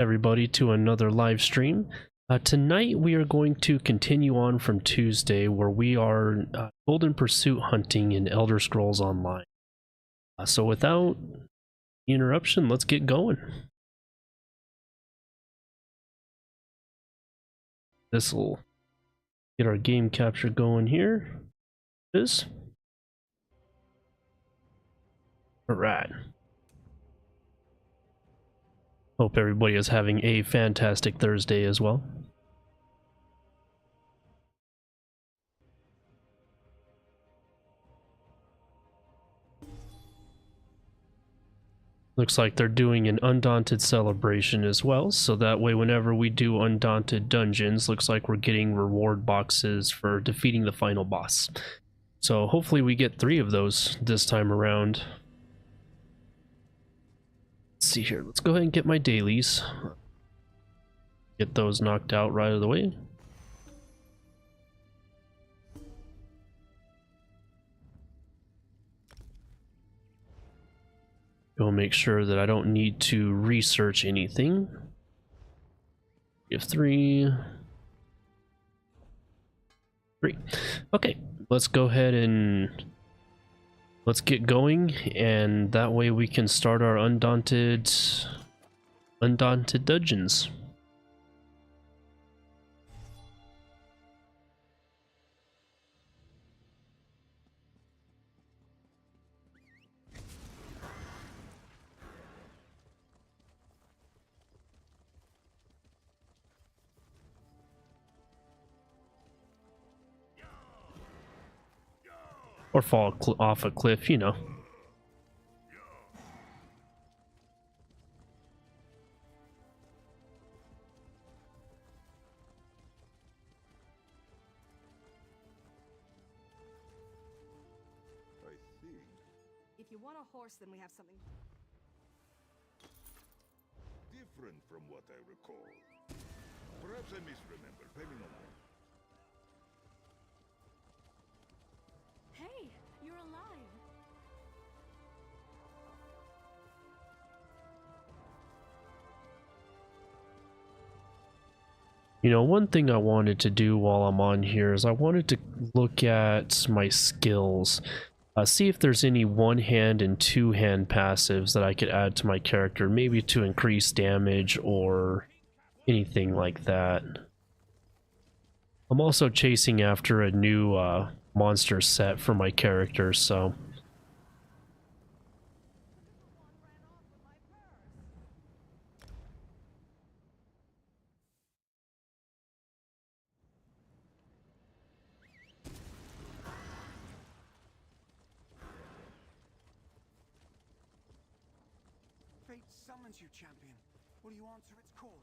Everybody to another live stream. Tonight we are going to continue on from Tuesday, where we are Golden Pursuit hunting in Elder Scrolls Online. So without interruption, let's get going. This will get our game capture going here. Alright. Hope everybody is having a fantastic Thursday as well. Looks like they're doing an Undaunted celebration as well, so that way whenever we do Undaunted Dungeons, looks like we're getting reward boxes for defeating the final boss. So hopefully we get 3 of those this time around. Let's see here, let's go ahead and get my dailies. Get those knocked out right out of the way. Go make sure that I don't need to research anything. We have 3. Okay, let's go ahead and let's get going, and that way we can start our Undaunted Dungeons. Or fall off a cliff, you know. I see. If you want a horse, then we have something Different from what I recall. Perhaps I misremember. Pay me no mind. Hey, you're alive. You know, one thing I wanted to do while I'm on here is I wanted to look at my skills. See if there's any one-hand and two-hand passives that I could add to my character, maybe to increase damage or anything like that. I'm also chasing after a new monster set for my character, so Fate summons you, champion. Will you answer its call?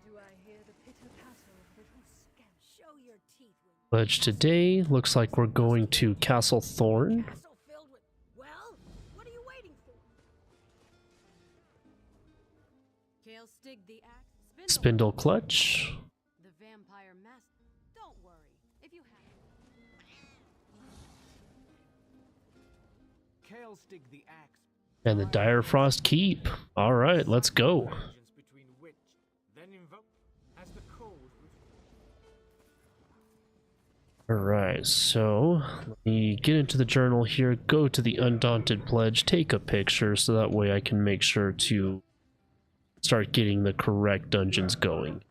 Do I hear the pitter-patter of little scamp? Show your teeth. pledge today looks like we're going to Castle Thorn. Castle filled with... Well, what are you waiting for? Kale Stig the axe. Spindle Clutch. The vampire master. Don't worry. If you have... Kale Stig the axe. And the Dire Frost Keep. Alright, let's go. Between which, then invoke as the code. Alright, so let me get into the journal here, go to the Undaunted Pledge, take a picture so that way I can make sure to start getting the correct dungeons going.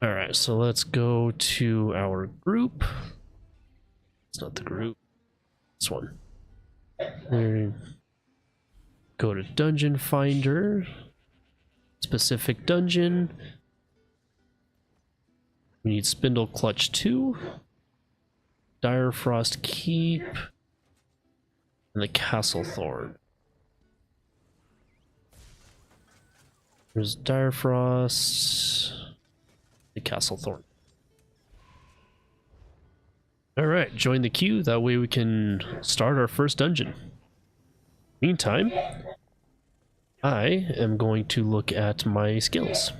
Alright, so let's go to our group. It's not the group, this one. There. Go to Dungeon Finder, specific dungeon. We need Spindle Clutch 2, Dire Frost Keep, and the Castle Thorn. There's Dire Frost, the Castle Thorn. Alright, join the queue, that way we can start our first dungeon. Meantime, I am going to look at my skills.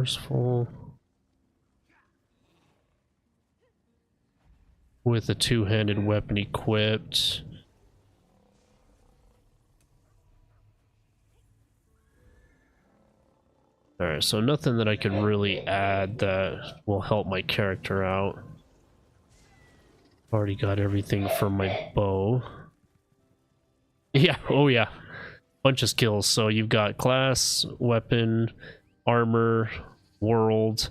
Forceful. With a two-handed weapon equipped. Alright, so nothing that I could really add that will help my character out. Already got everything for my bow. Yeah, oh yeah. Bunch of skills. So you've got class, weapon, armor, world,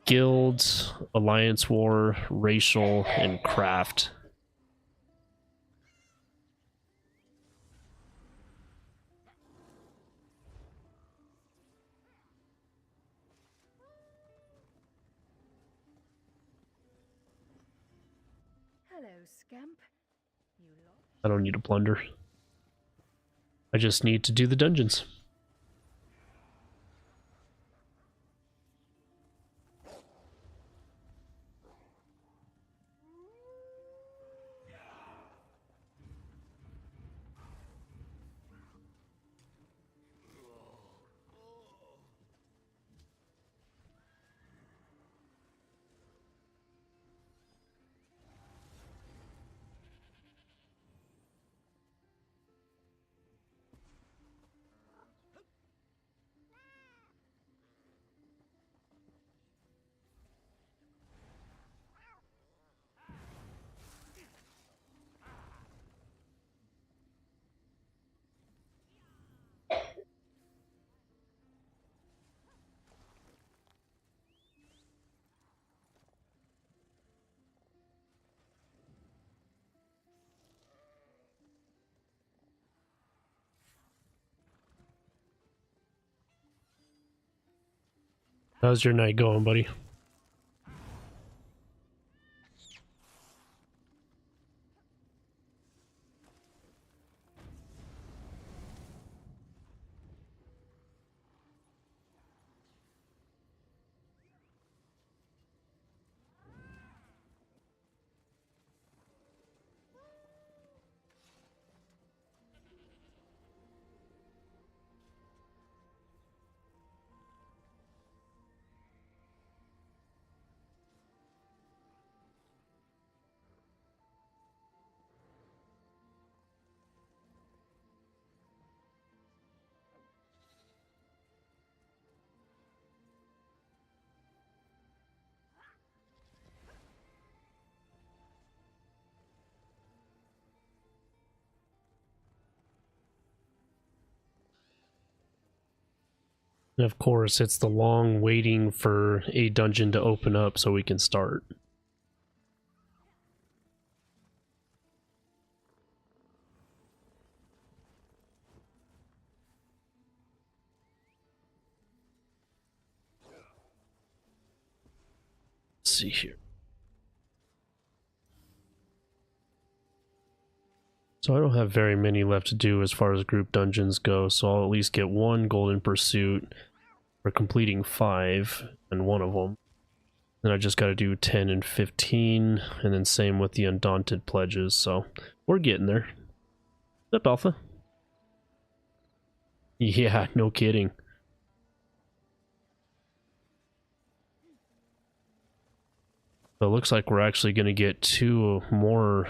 guild, alliance war, racial, and craft. Hello, scamp. You lot. I don't need a plunder. I just need to do the dungeons. How's your night going, buddy? And of course, it's the long waiting for a dungeon to open up so we can start. Let's see here. So I don't have very many left to do as far as group dungeons go, so I'll at least get one Golden Pursuit for completing 5 and one of them. Then I just got to do 10 and 15, and then same with the Undaunted pledges, so we're getting there. What's up, Alpha? Yeah, no kidding. So it looks like we're actually going to get 2 more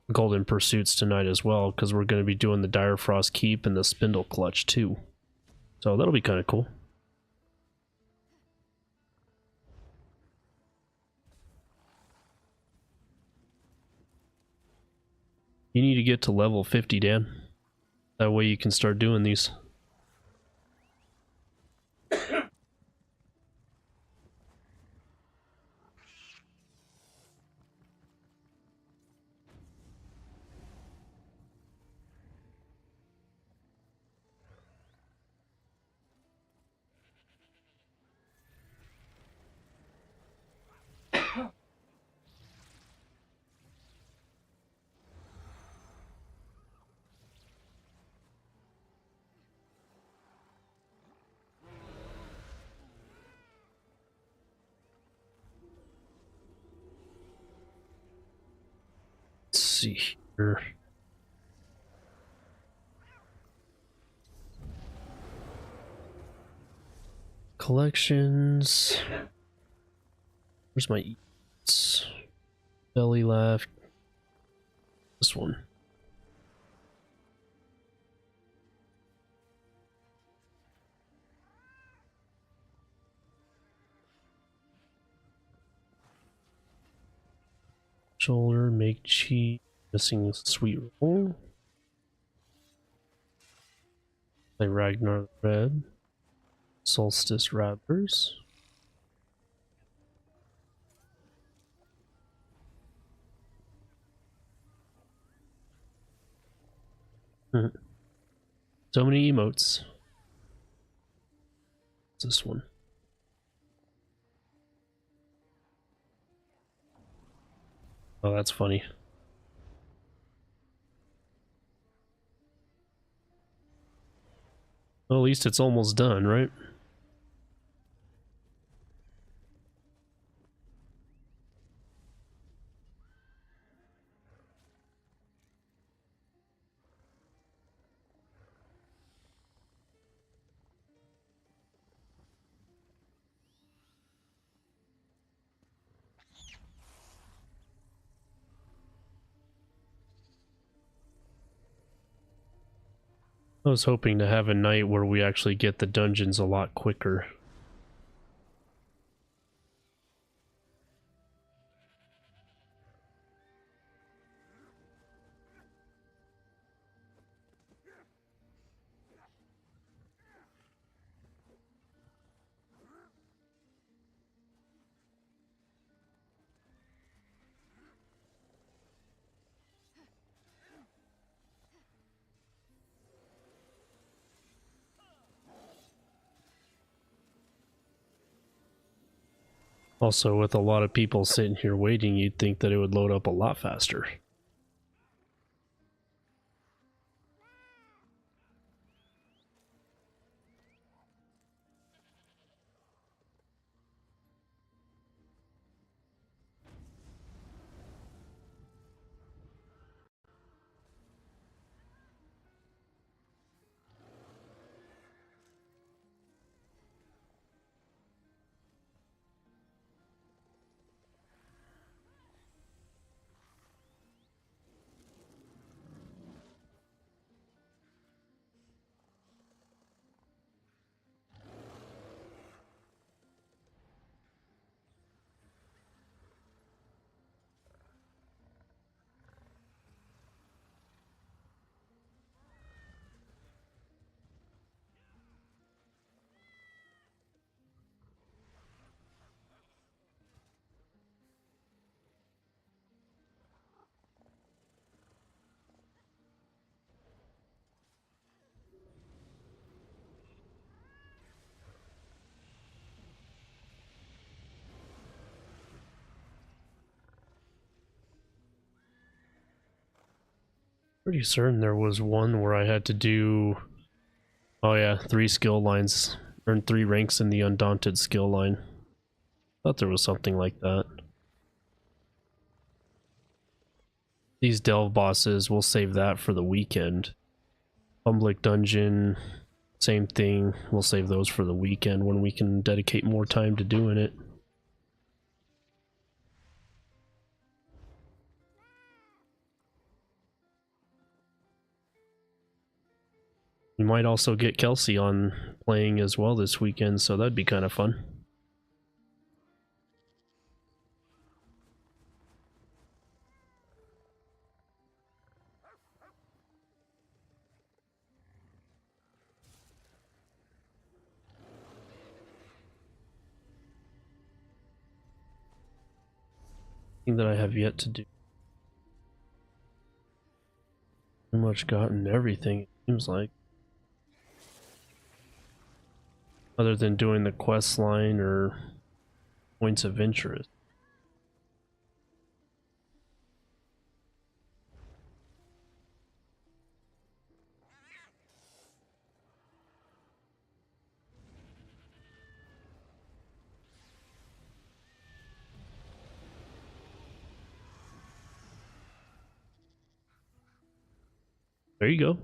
Golden Pursuits tonight as well, because we're going to be doing the Dire Frost Keep and the Spindle Clutch too. So that'll be kind of cool. You need to get to level 50, Dan. That way you can start doing these. Let's see here. collections. Where's my eats? Belly laugh. This one. Shoulder, make cheese, missing sweet roll. Play Ragnar the Red. Solstice Rattlers. So many emotes. What's this one? Oh, that's funny. Well, at least it's almost done, right? I was hoping to have a night where we actually get the dungeons a lot quicker. Also, with a lot of people sitting here waiting, you'd think that it would load up a lot faster. Pretty certain there was one where I had to do, oh yeah, 3 skill lines, earn 3 ranks in the Undaunted skill line. Thought there was something like that. These delve bosses, we'll save that for the weekend. Public dungeon, same thing, we'll save those for the weekend when we can dedicate more time to doing it. We might also get Kelsey on playing as well this weekend, so that'd be kind of fun. Thing that I have yet to do. Pretty much gotten everything, it seems like. Other than doing the quest line or points of interest. There you go.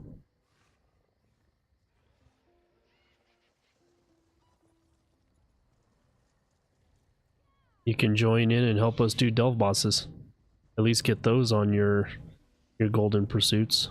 you can join in and help us do delve bosses. At least get those on your golden pursuits.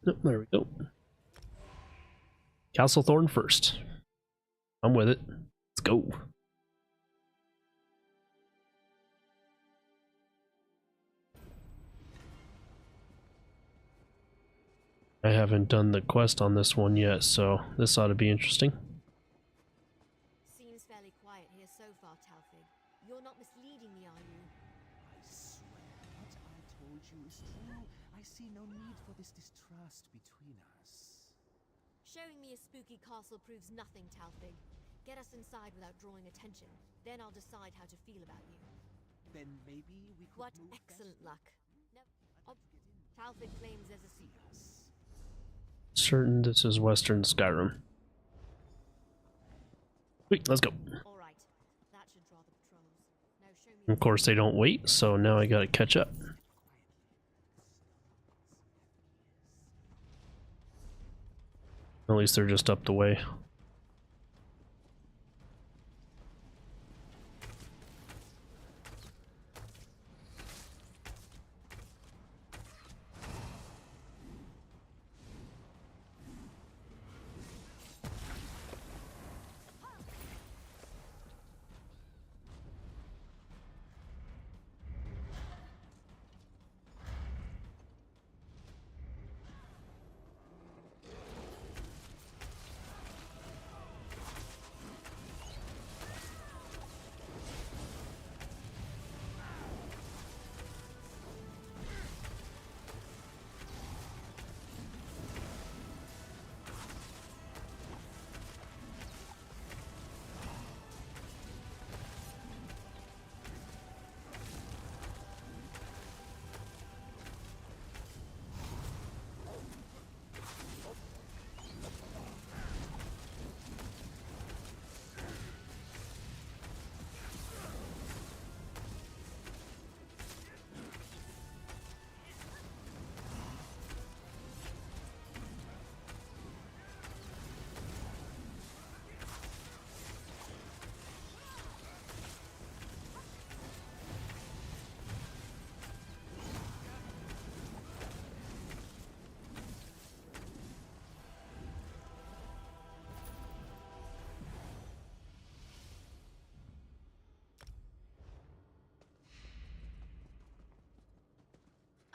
Oh, there we go. Castlethorn first. I'm with it. Let's go. I haven't done the quest on this one yet, so this ought to be interesting. Seems fairly quiet here so far, Talfig. You're not misleading me, are you? I swear, what I told you is true. I see no need for this distrust between us. Showing me a spooky castle proves nothing, Talfig. Get us inside without drawing attention. Then I'll decide how to feel about you. Then maybe we could What move excellent faster. luck. No, oh, Talfig claims there's a secret. Certain this is Western Skyrim. Wait, let's go. All right, that should draw the patrols. Now show me. Of course, they don't wait, so now I gotta catch up. At least they're just up the way.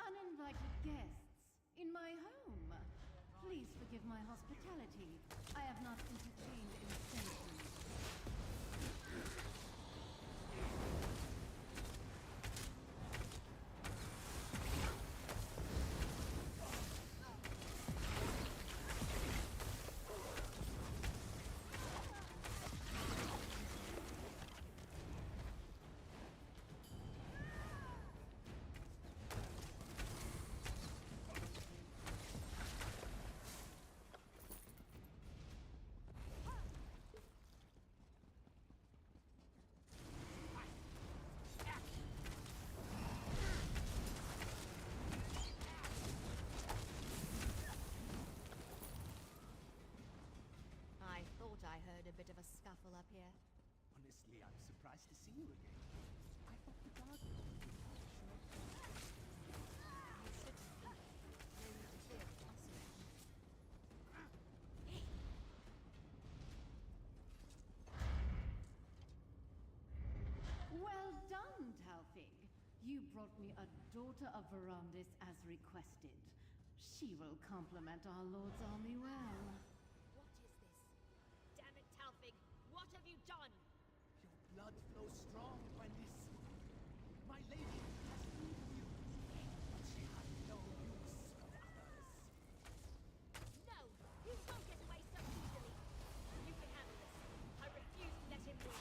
Uninvited guests in my home. Please forgive my hospitality. I have not entertained in centuries. You brought me a daughter of Verandis as requested. She will complement our Lord's army well. What is this? Damn it, Talfig! What have you done? Your blood flows strong, Gwendis. My lady has freedom you, but she has no use for others. No! You won't get away so easily! You can handle this. I refuse to let him win.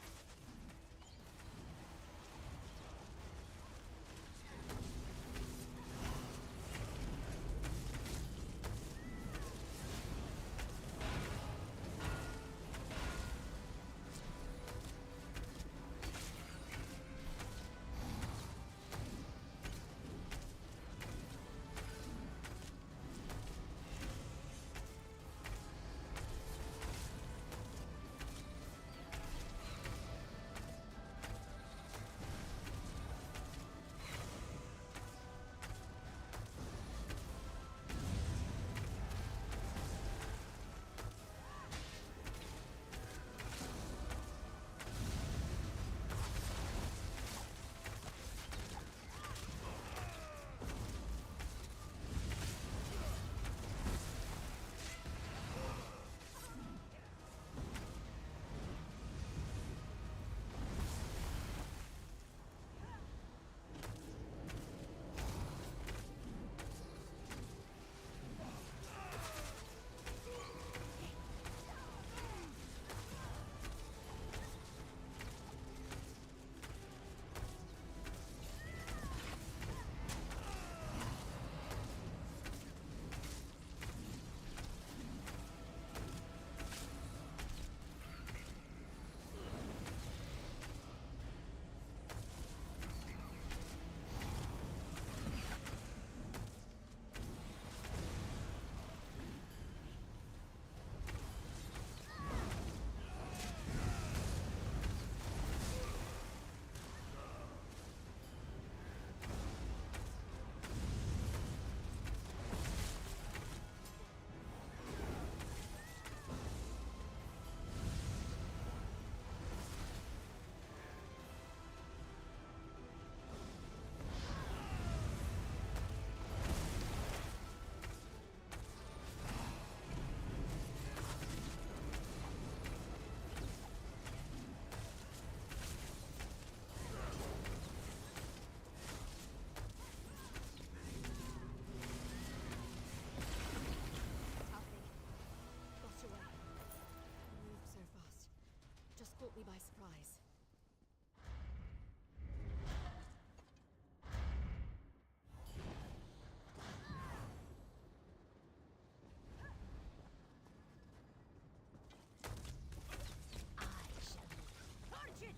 Caught me by surprise. I shall punch it!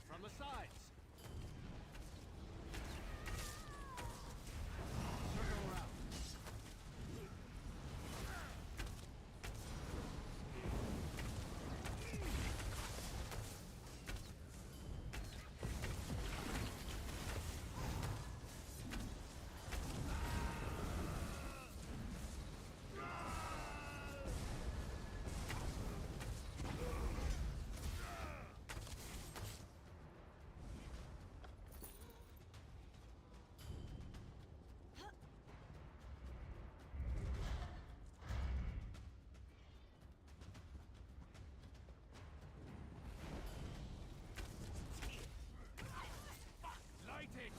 From the sides. Circle around. Light it!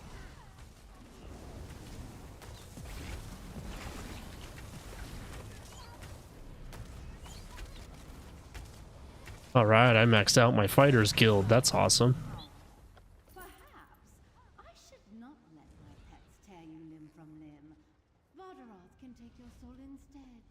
All right, I maxed out my fighters guild. That's awesome. Perhaps I should not let my pets tear you limb from limb. Vardaroth can take your soul instead.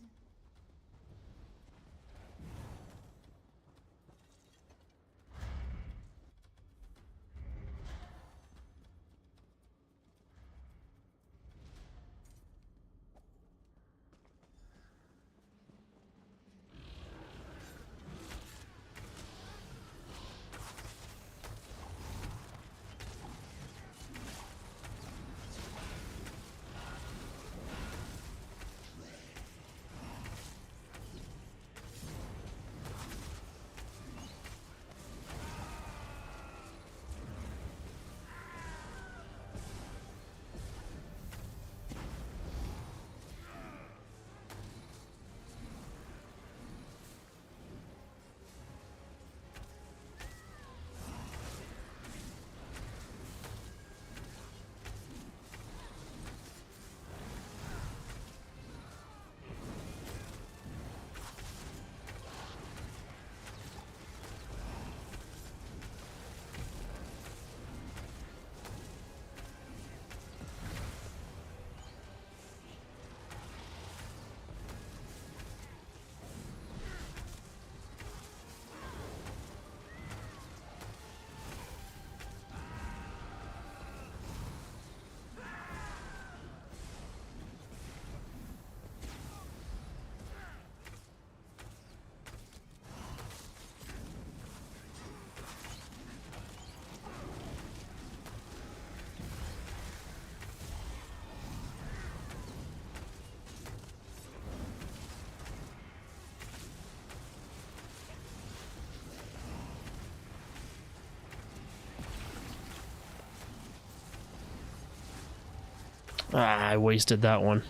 Ah, I wasted that one.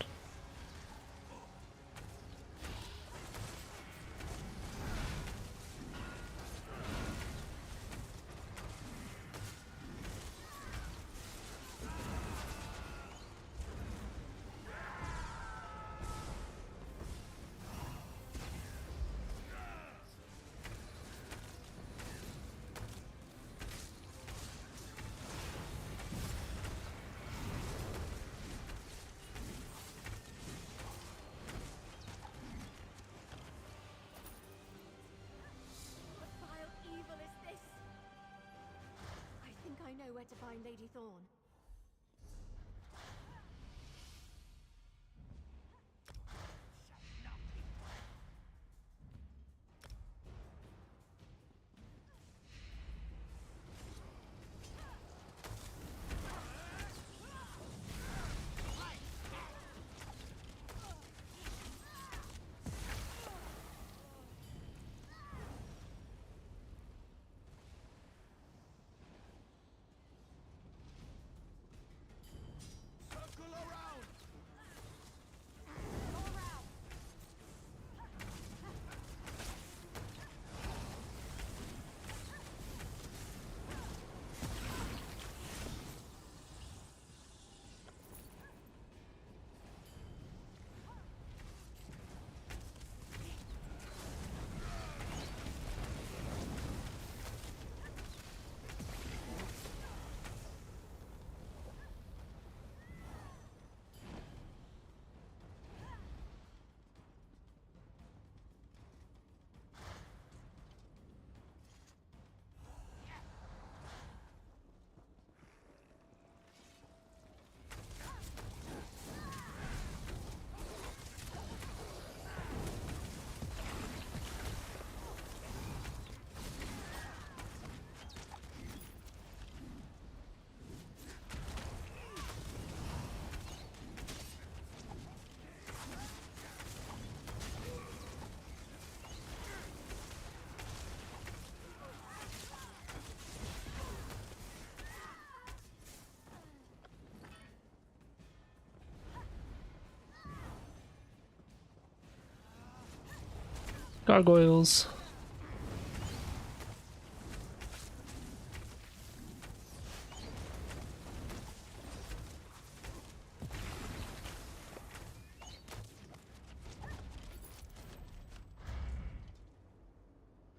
What vile evil is this? I think I know where to find Lady Thorn. Circle around! Gargoyles.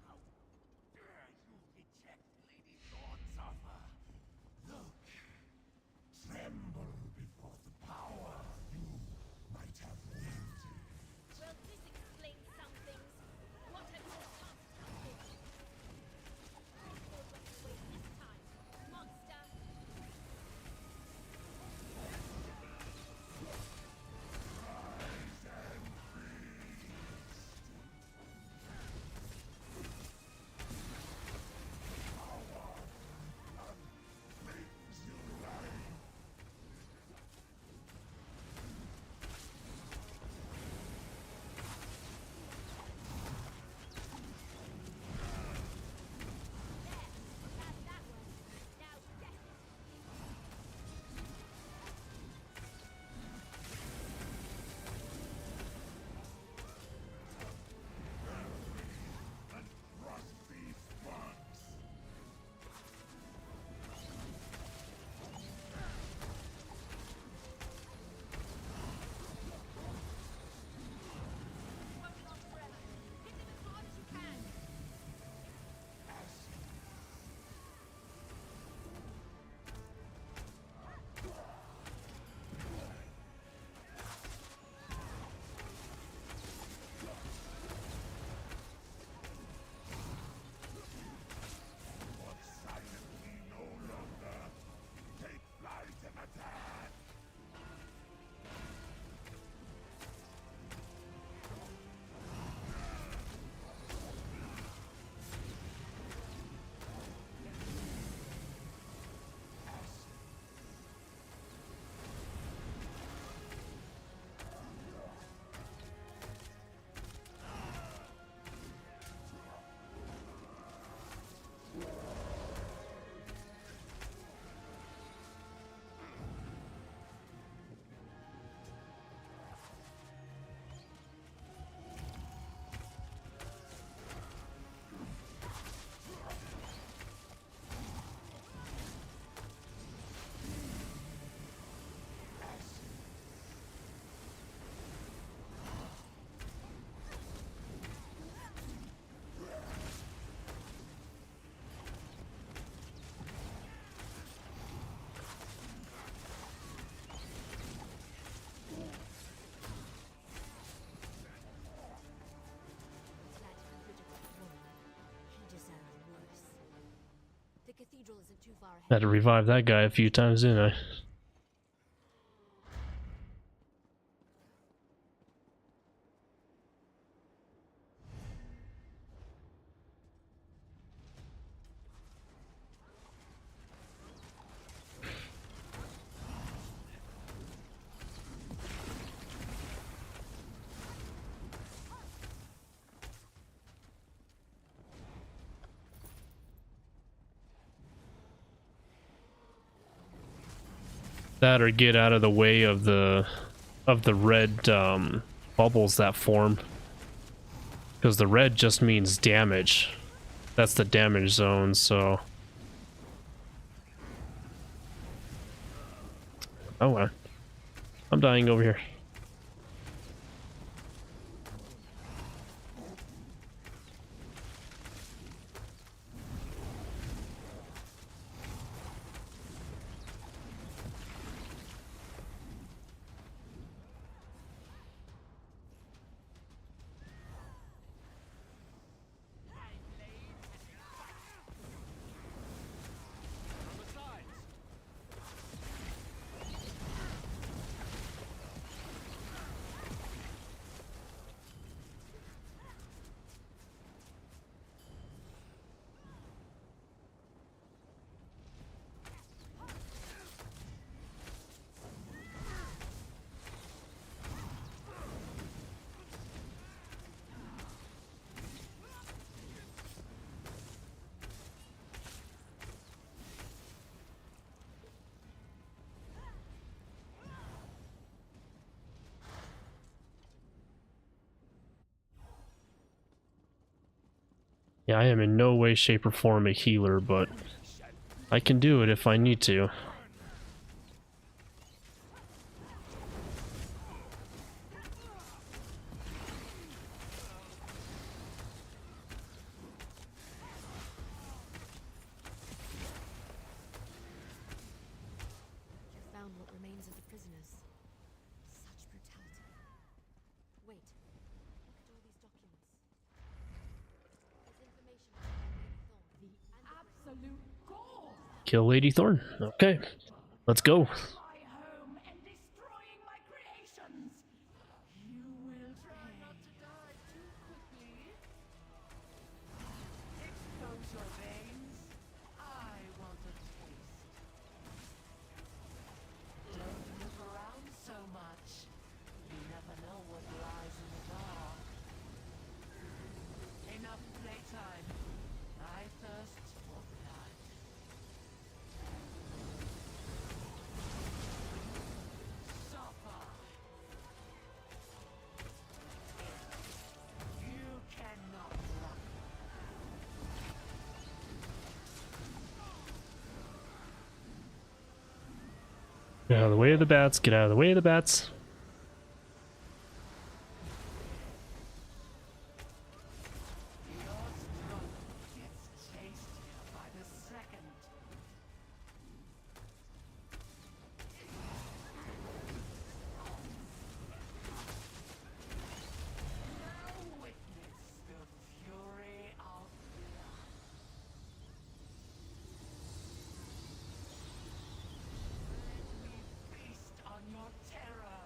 How dare you reject Lady Thorn's offer? Look, tremble before the power you might have wielded. Well, this explains some things. What have you cathedral isn't too far ahead. Had to revive that guy a few times, didn't I? That or get out of the way of the red bubbles that form, because the red just means damage. That's the damage zone. So oh well, I'm dying over here. Yeah, I am in no way, shape, or form a healer, but I can do it if I need to. You found what remains of the prisoners. Such brutality. Wait. Look at all these documents. There's information about Lady Thorn. The Absolute gore! Kill Lady Thorn. Okay, let's go. My home and destroying my creations! You will try not to die too quickly. Expose your veins. I want a taste. Don't look around so much. You never know what lies in the dark. Enough playtime. I thirst for blood. Suffer. You cannot run. Get out of the way of the bats. Get out of the way of the bats. Your struggle gets tastier by the second. Now witness the fury of blood. Let me feast on your terror.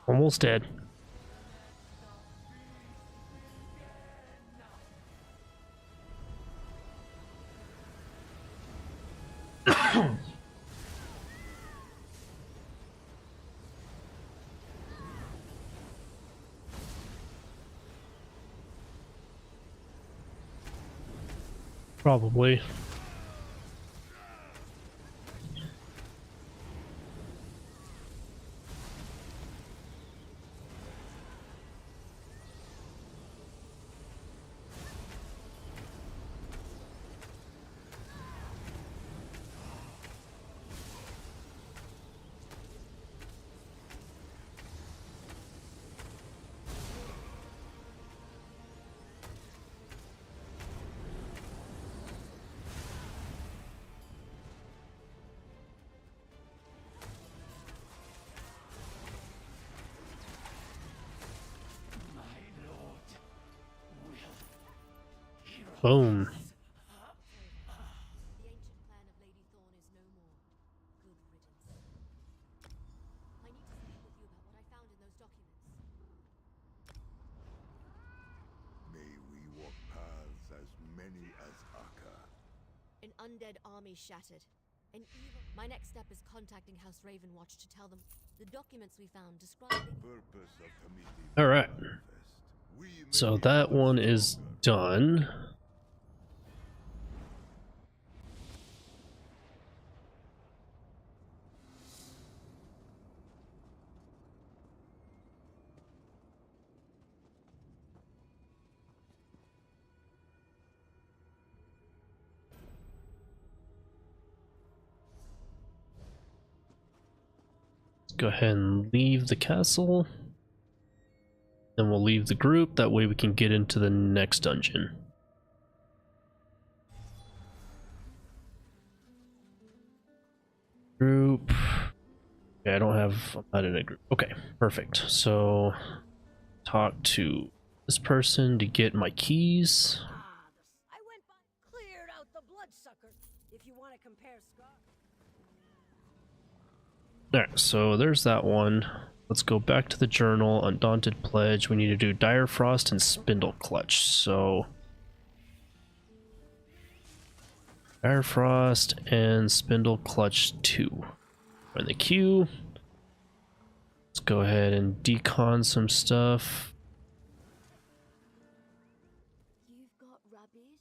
Almost dead. Probably. Boom. The ancient plan of Lady Thorn is no more. Good riddance. I need to speak with you about what I found in those documents. May we walk paths as many as Akka. An undead army shattered. An evil. My next step is contacting House Ravenwatch to tell them the documents we found describe Lady Purpose of committee. All right. We may So be that one is done. Go ahead and leave the castle. Then we'll leave the group. That way we can get into the next dungeon. Group. Okay, I don't have. I'm not in a group. Okay, perfect. So, talk to this person to get my keys. I went by, cleared out the bloodsucker. If you want to compare scars. Alright, so there's that one. Let's go back to the journal. Undaunted Pledge. We need to do Dire Frost and Spindle Clutch. So, Dire Frost and Spindle Clutch 2. We're in the queue. Let's go ahead and decon some stuff. You've got rabies?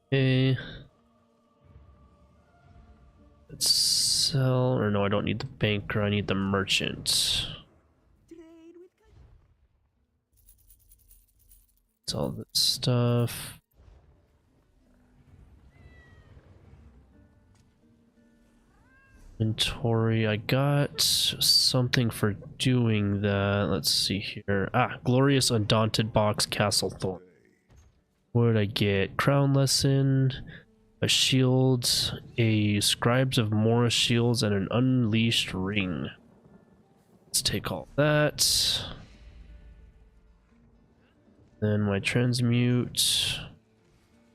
Okay. Let's sell, or no, I don't need the banker, I need the merchant. It's all this stuff. Inventory, I got something for doing that. Let's see here. Ah, Glorious Undaunted Box Castle Thorn. What did I get? Crown Lesson, a shield, a Scribes of Mora shields, and an Unleashed ring. Let's take all that. Then my transmute.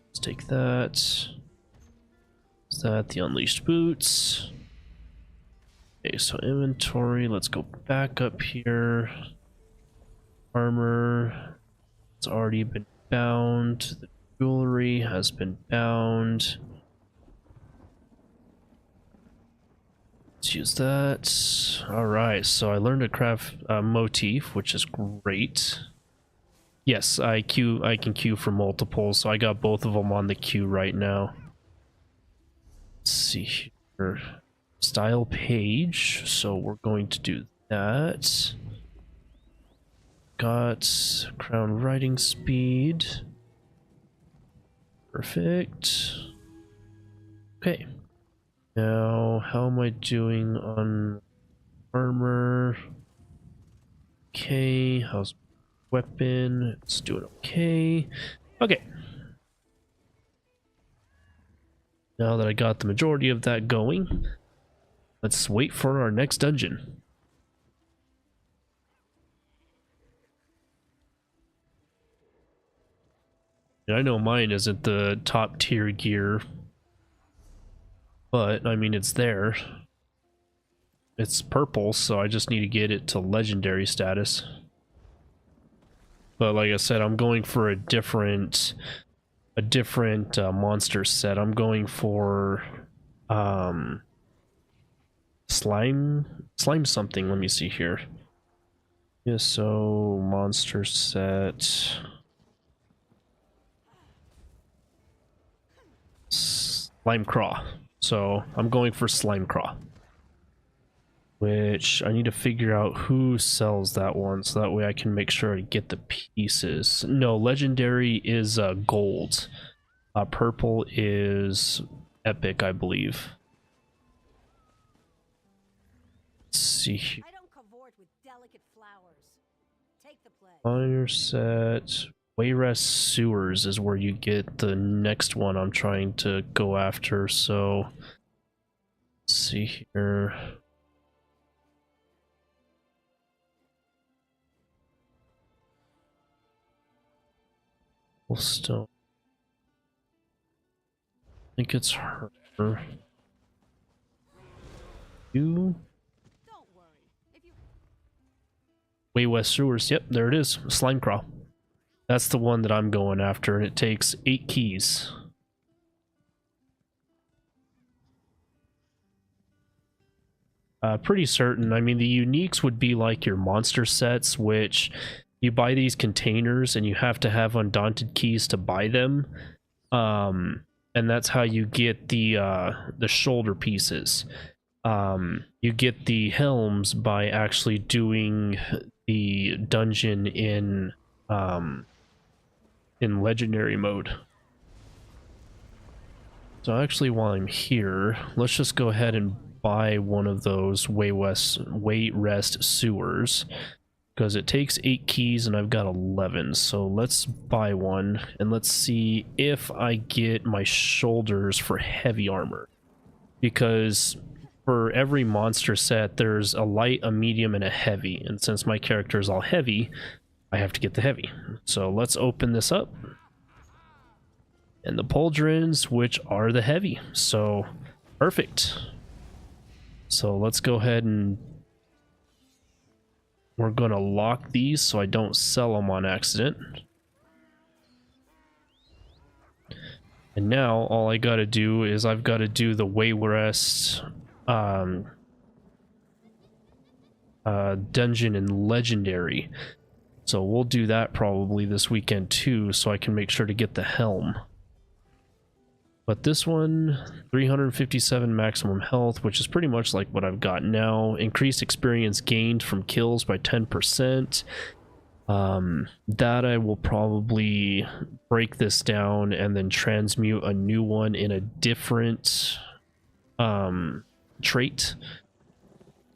Let's take that. Is that the Unleashed boots? Okay, so inventory. Let's go back up here. Armor. It's already been bound. The jewelry has been bound. Let's use that. Alright, so I learned to craft a motif, which is great. Yes, I can queue for multiples, so I got both of them on the queue right now. Let's see here. Style page, so we're going to do that. Got crown writing speed. Perfect. Okay. Now, how am I doing on armor? Okay, how's weapon? It's doing okay. Okay. Now that I got the majority of that going, let's wait for our next dungeon. I know mine isn't the top tier gear, but I mean, it's there. It's purple, so I just need to get it to legendary status. But like I said, I'm going for a different monster set. I'm going for slime something. Let me see here. ESO monster set. Slime Craw. So I'm going for Slime Craw, which I need to figure out who sells that one, so that way I can make sure to get the pieces. No, legendary is gold. Purple is epic, I believe. Let's see here. I don't cavort with delicate flowers. Take the pledge. Fire set. Wayrest Sewers is where you get the next one I'm trying to go after, so let's see here. Stone. I think it's her. You. Don't worry. If you Wayrest Sewers. Yep, there it is. Slime Craw. That's the one that I'm going after, and it takes 8 keys. Pretty certain. I mean, the uniques would be like your monster sets, which you buy these containers and you have to have Undaunted Keys to buy them. And that's how you get the shoulder pieces. You get the helms by actually doing the dungeon in legendary mode. So actually, while I'm here, let's just go ahead and buy one of those Wayrest Sewers, because it takes 8 keys and I've got 11. So let's buy one and let's see if I get my shoulders for heavy armor, because for every monster set there's a light, a medium, and a heavy, and since my character is all heavy, I have to get the heavy. So let's open this up. And the pauldrons, which are the heavy. So, perfect. So let's go ahead and we're going to lock these so I don't sell them on accident. And now all I got to do is I've got to do the Wayrest dungeon in legendary. So we'll do that probably this weekend too, so I can make sure to get the helm. But this one, 357 maximum health, which is pretty much like what I've got now. Increased experience gained from kills by 10%. That I will probably break this down and then transmute a new one in a different trait.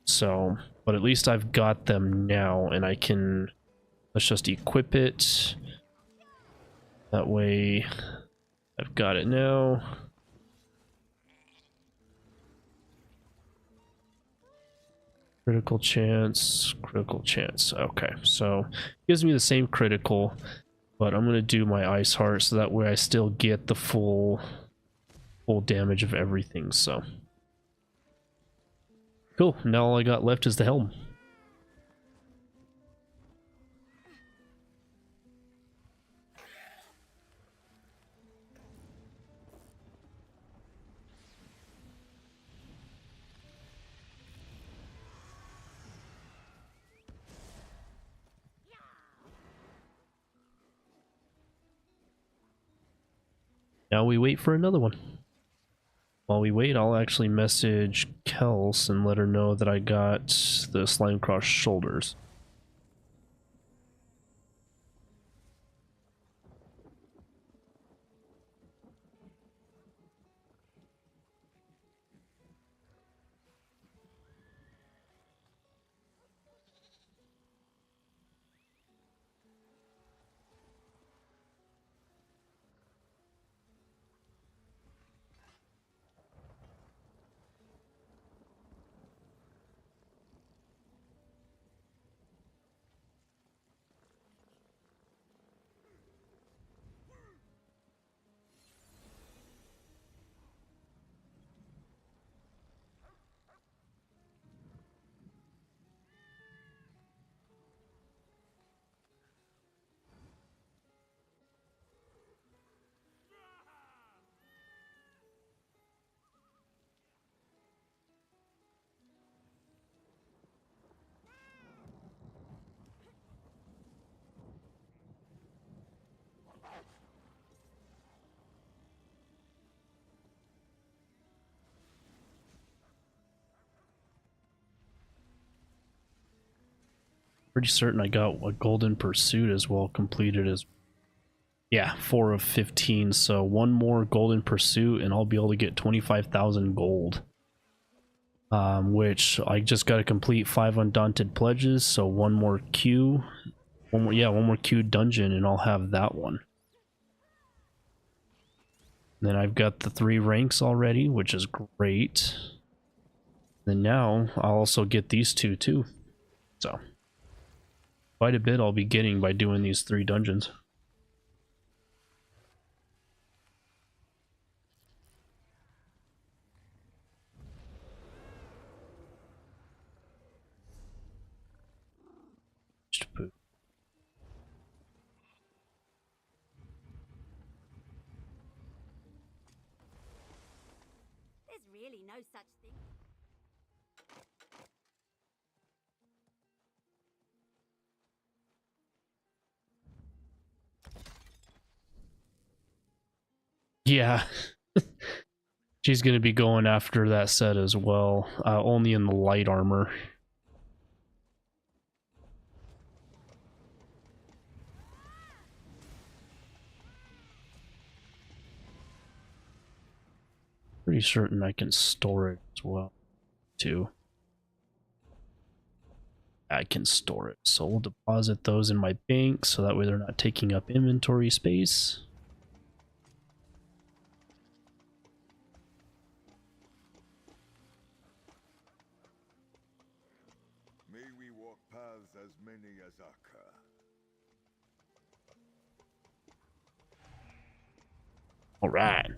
So, but at least I've got them now, and I can, let's just equip it. That way I've got it now. Critical chance, critical chance. Okay, so gives me the same critical, but I'm gonna do my ice heart so that way I still get the full damage of everything. So cool. Now all I got left is the helm. Now we wait for another one. While we wait, I'll actually message Kels and let her know that I got the slime cross shoulders. Pretty certain I got a Golden Pursuit as well completed as. Yeah, 4 of 15. So one more Golden Pursuit and I'll be able to get 25,000 gold. Which I just got to complete 5 Undaunted pledges. So one more queue. One more queue dungeon and I'll have that one. Then I've got the 3 ranks already, which is great. Then now I'll also get these 2 too. So quite a bit I'll be getting by doing these 3 dungeons. There's really no such thing. Yeah. She's going to be going after that set as well, only in the light armor. Pretty certain I can store it as well, too. I can store it, so we'll deposit those in my bank so that way they're not taking up inventory space. May we walk paths as many as Akka. All right.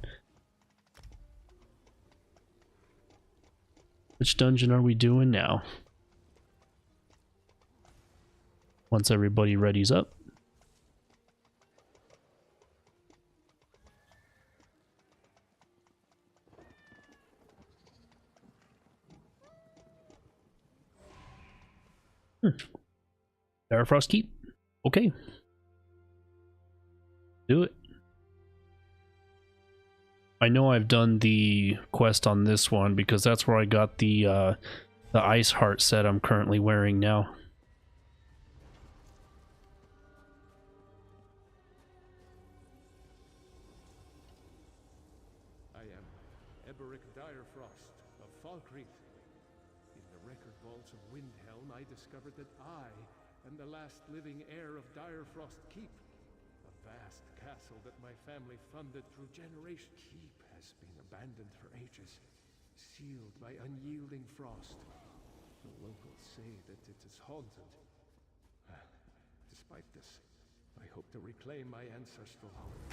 Which dungeon are we doing now? Once everybody readies up. Direfrost Keep. Okay. Do it. I know I've done the quest on this one because that's where I got the ice heart set I'm currently wearing now. I am Eberic Direfrost of Falkreath. In the record vaults of Windhelm, I discovered that I am the last living heir of Direfrost Keep, a vast castle that my family funded through generations. Keep has been abandoned for ages, sealed by unyielding frost. The locals say that it is haunted. Despite this, I hope to reclaim my ancestral home.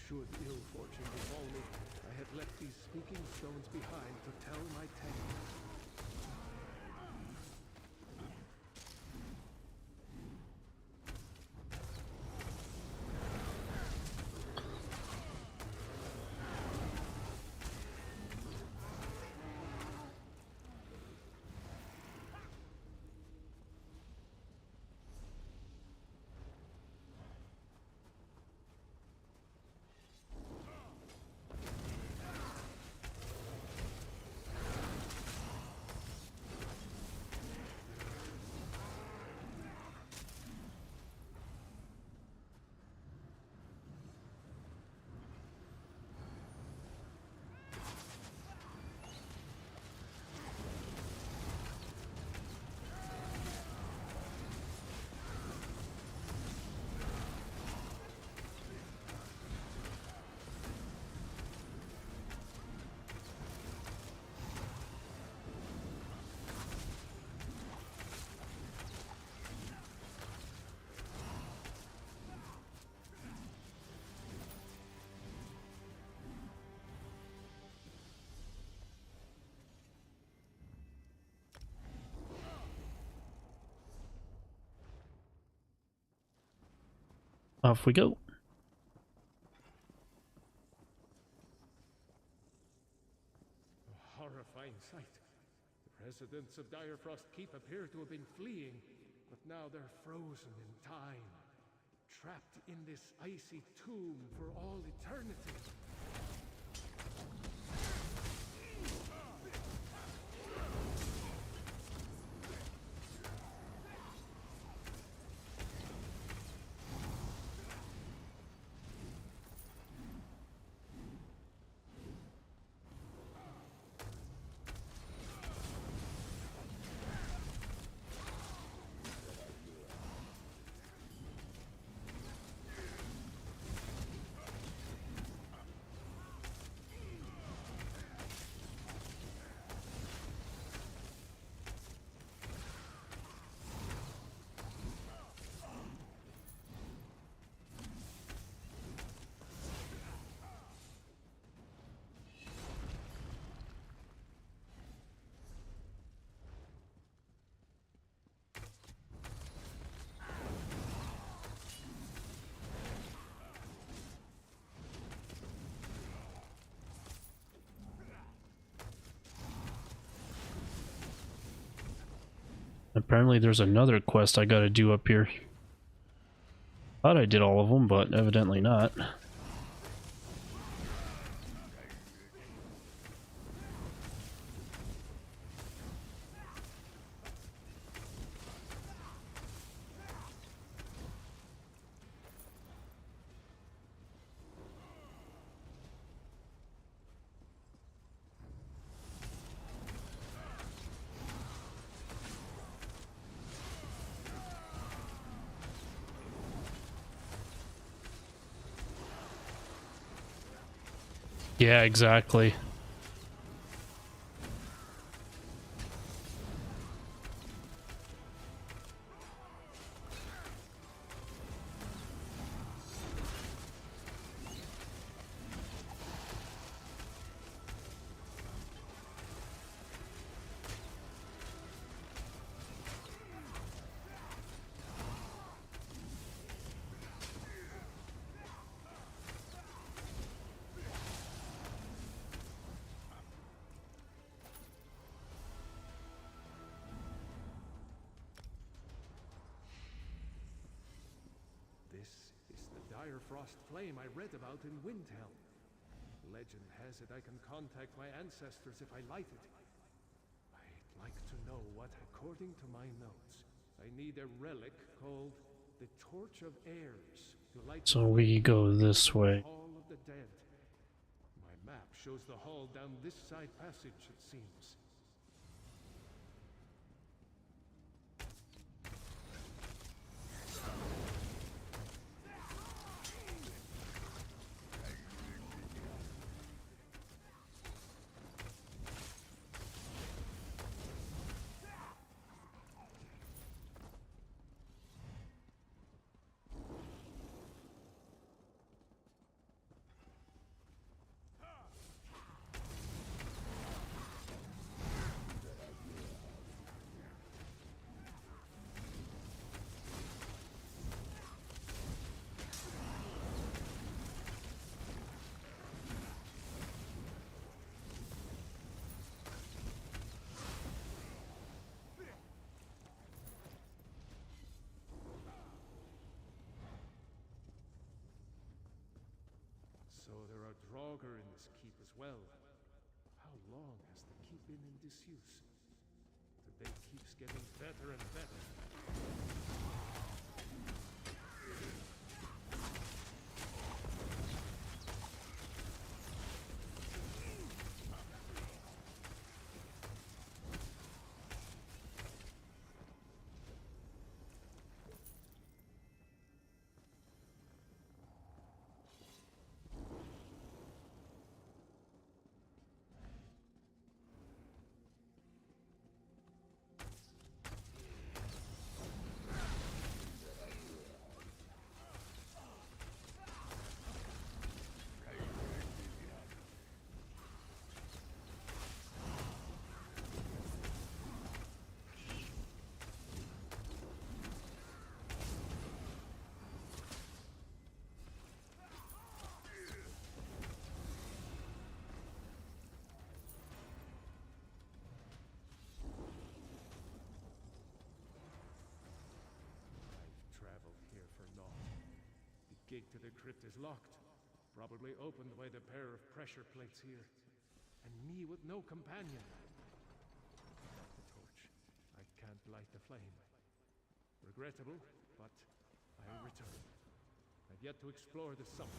Should ill fortune befall me, I had left these speaking stones behind to tell my tale. Off we go. A horrifying sight. The residents of Direfrost Keep appear to have been fleeing, but now they're frozen in time, trapped in this icy tomb for all eternity. Apparently there's another quest I gotta do up here. Thought I did all of them, but evidently not. Yeah, exactly. This is the dire frost flame I read about in Windhelm. Legend has it I can contact my ancestors if I light it. I'd like to know what, according to my notes, I need a relic called the Torch of Airs to light. So we go this way. Hall of the Dead. My map shows the hall down this side passage, it seems. So there are Draugr in this keep as well. How long has the keep been in disuse? The day keeps getting better and better. The gate to the crypt is locked, probably opened by the pair of pressure plates here. And me with no companion. The torch. I can't light the flame. Regrettable, but I return. I've yet to explore the summit.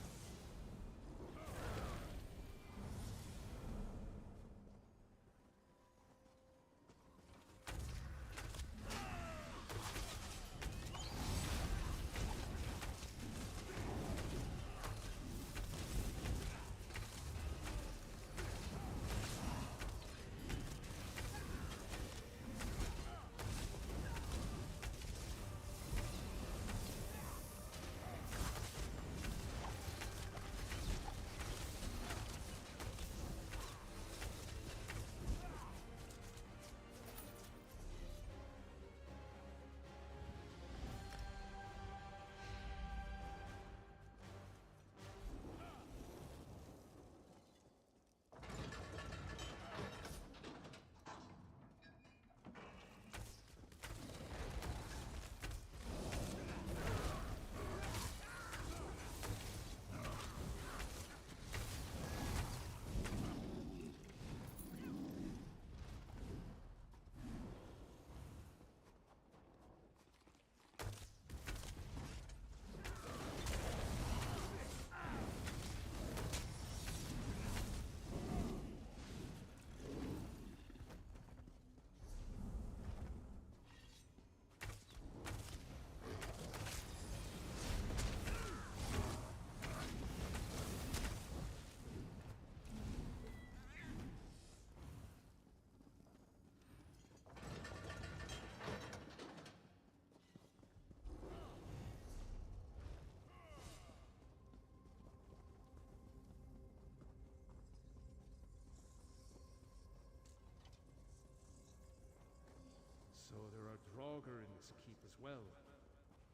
well.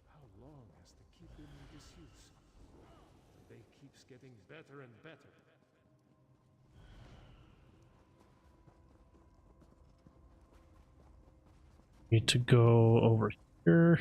How long has the key been in disuse? The day keeps getting better and better. Need to go over here.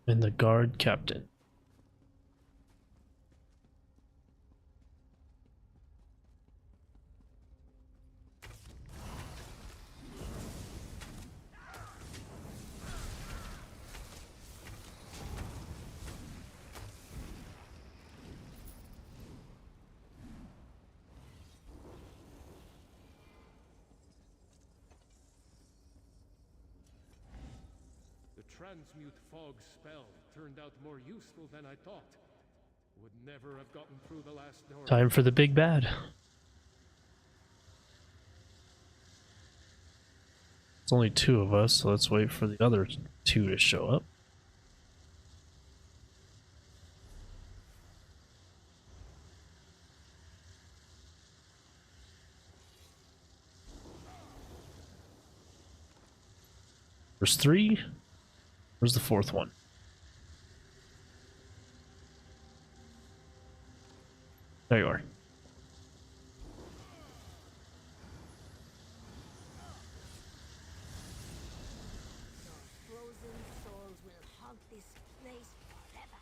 And the guard captain. Transmute fog spell turned out more useful than I thought. Would never have gotten through the last door. Time for the big bad. It's only two of us, so let's wait for the other two to show up. There's three. Where's the fourth one? There you are. Frozen souls will haunt this place forever.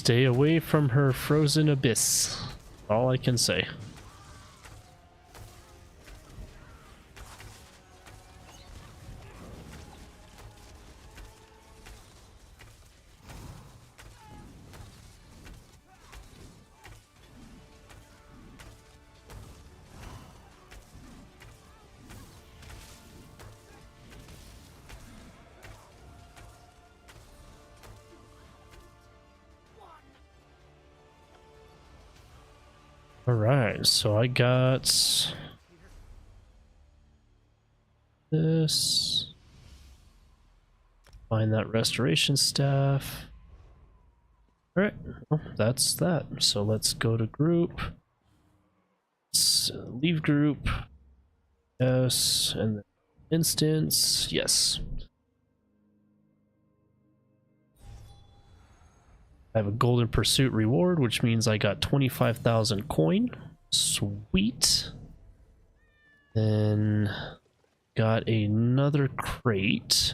Stay away from her frozen abyss. All I can say. Alright, so I got this. Find that restoration staff. Alright, well, that's that. So let's go to group. Let's leave group. Yes, and then instance. Yes. I have a Golden Pursuit reward, which means I got 25,000 coin. Sweet. Then got another crate.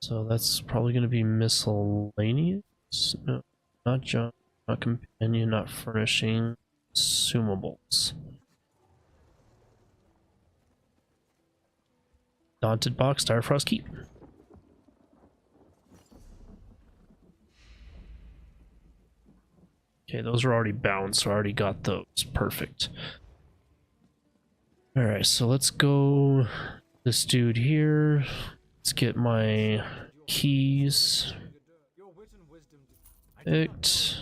So that's probably going to be miscellaneous. No, not junk, not companion, not furnishing. Consumables. Daunted box, Direfrost Keep. Okay, those are already bound, so I already got those. Perfect. Alright, so let's go this dude here. Let's get my keys picked.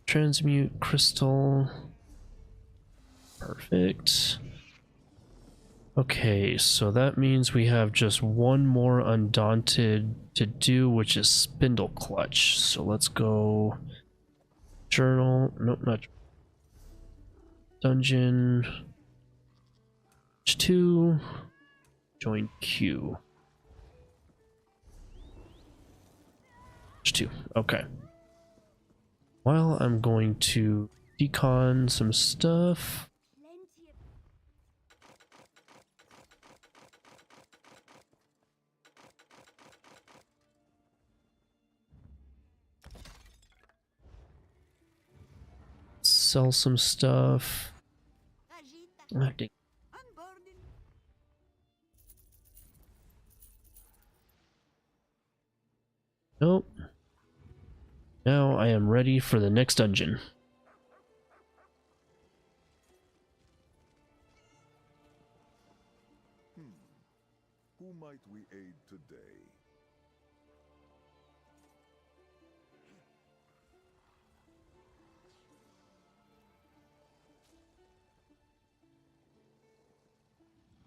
Transmute crystal. Perfect. Okay, so that means we have just one more Undaunted to do, which is Spindle Clutch. So let's go journal. Nope, not dungeon. 2. Join queue. 2. Okay. Well, I'm going to decon some stuff. Sell some stuff. Ah, dang. Nope. Now I am ready for the next dungeon. Who might we aid today?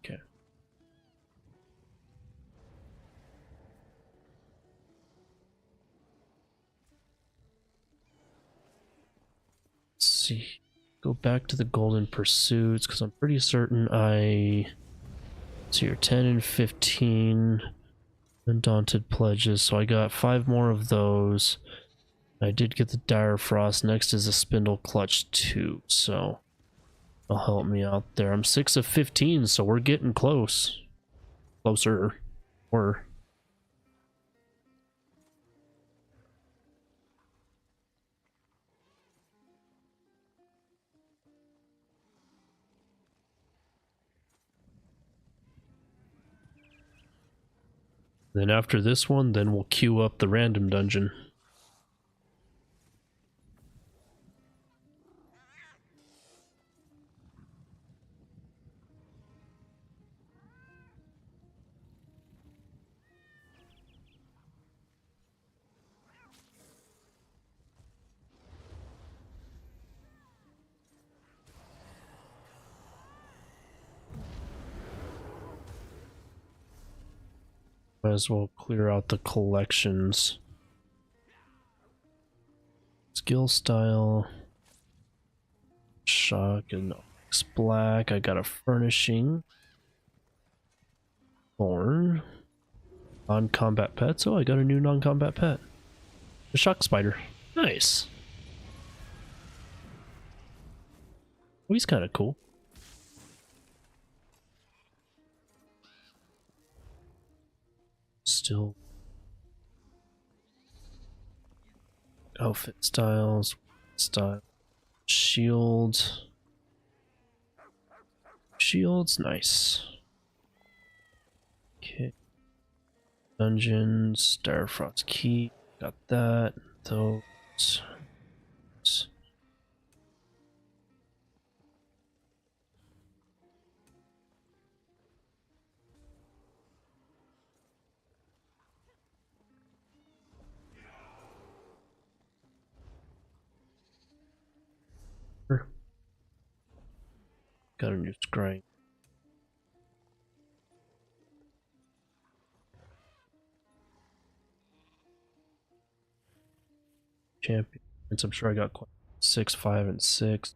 Okay. Let's see. Go back to the Golden Pursuits because I'm pretty certain I. So you're 10 and 15 Undaunted pledges, so I got 5 more of those. I did get the Dire Frost. Next is a Spindle Clutch 2, so it'll help me out there. I'm 6 of 15, so we're getting close. Closer. We're. Then after this one, then we'll queue up the random dungeon. Might as well clear out the collections. Skill style. Shock and black. I got a furnishing. Thorn. Non-combat pets. Oh, I got a new non-combat pet. The shock spider. Nice. Oh, he's kind of cool. Still outfit styles, style, shield, shields, nice. Okay, dungeons, Direfrost key, got that. Those. Got a new scrying. Champions. I'm sure I got quite 6, 5, and 6.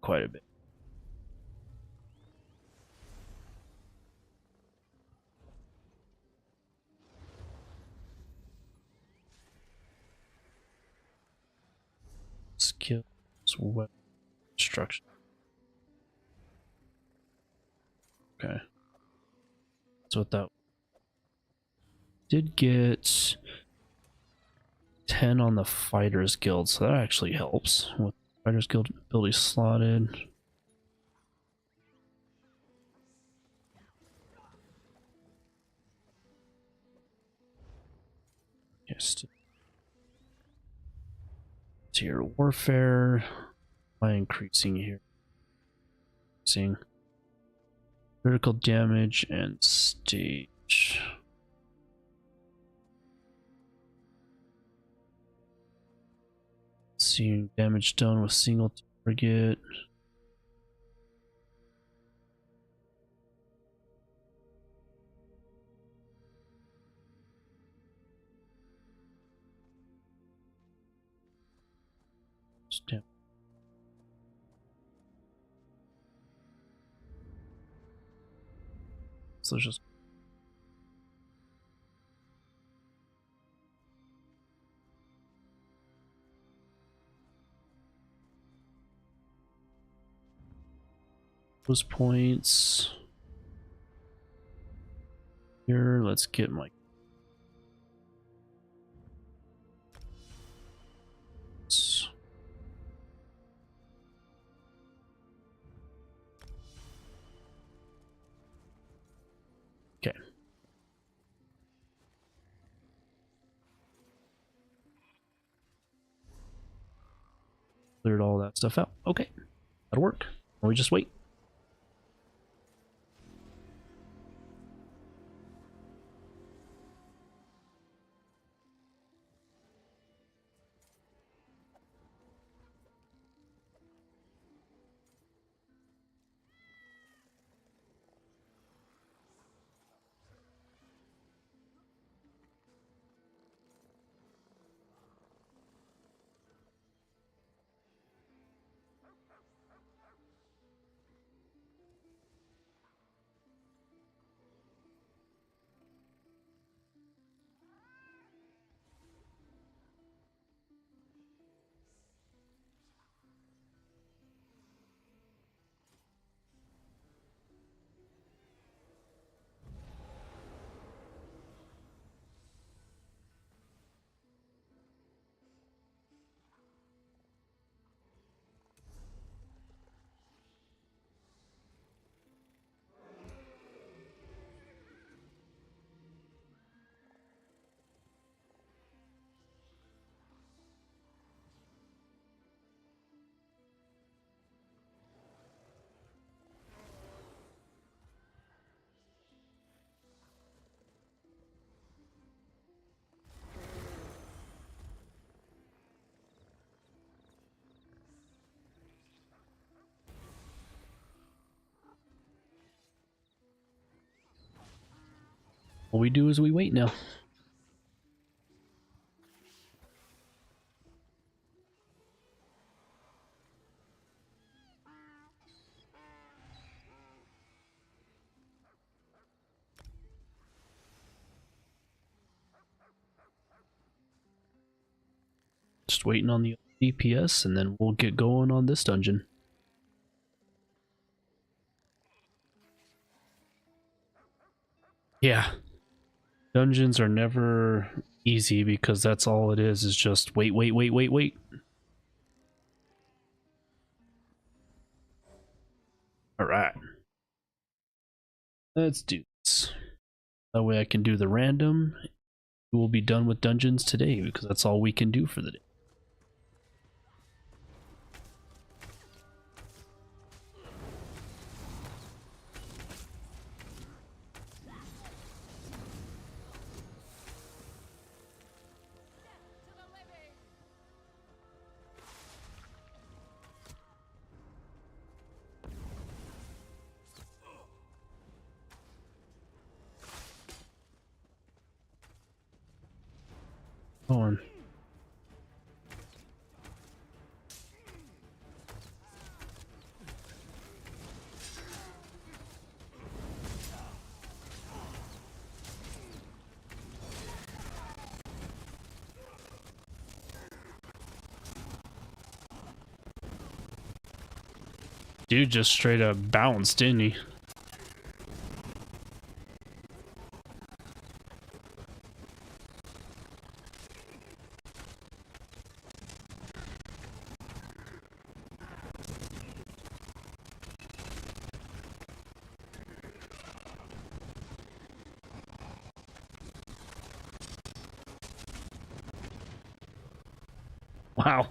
Quite a bit. Skills, weapon, construction. Okay. That's what that did get 10 on the Fighters Guild, so that actually helps with Fighters Guild ability slotted. Yes. Tier warfare. By increasing here. Seeing critical damage and stage. Seeing damage done with single target. Stamp. So let's just those points here. Let's get my okay. Cleared all that stuff out. Okay, that'll work. Or we just wait. All we do is we wait now. Just waiting on the DPS and then we'll get going on this dungeon. Yeah. Dungeons are never easy because that's all it is just wait, wait, wait, wait, wait. Alright. Let's do this. That way I can do the random. We'll be done with dungeons today because that's all we can do for the day. On. Dude just straight up bounced, didn't he? Wow.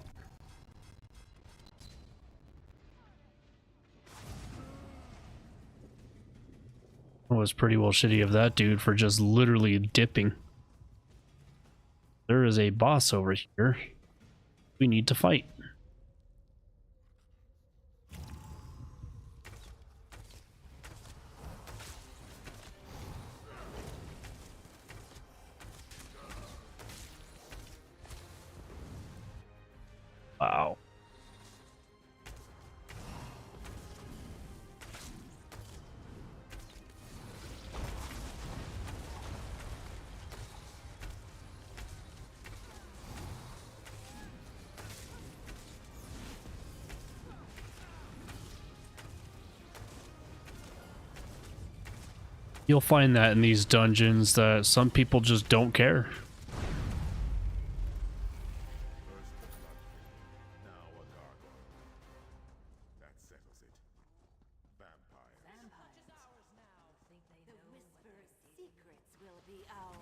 That was pretty well shitty of that dude for just literally dipping. There is a boss over here. We need to fight. Wow. You'll find that in these dungeons that some people just don't care. First the blood, now a gargoyle. That settles it. Vampires. The Whisperer's secrets will be ours.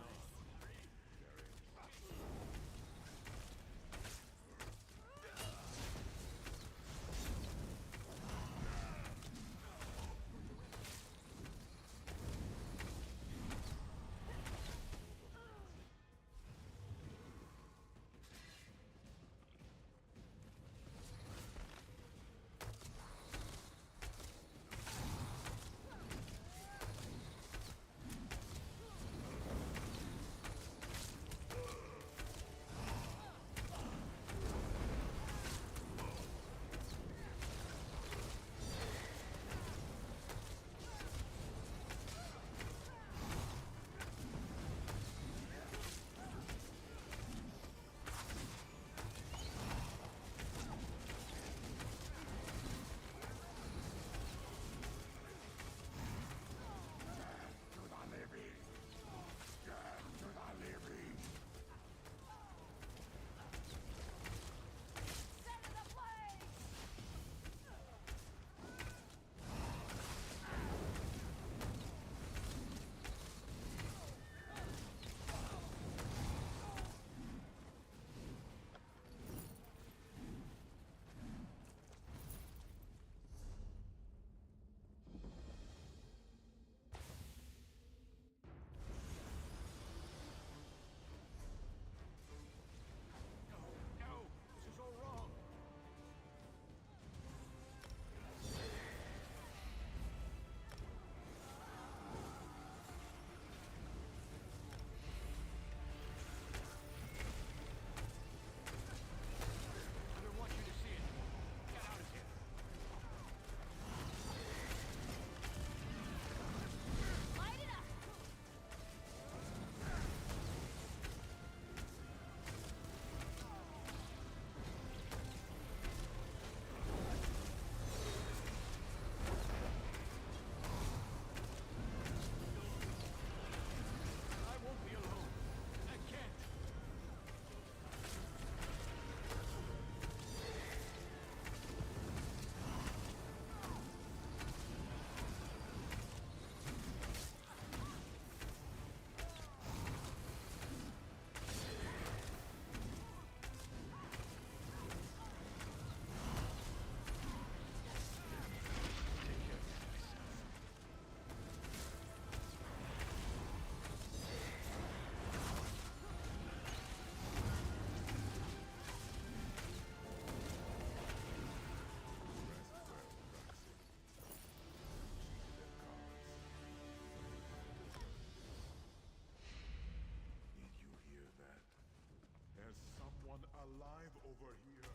one alive over here.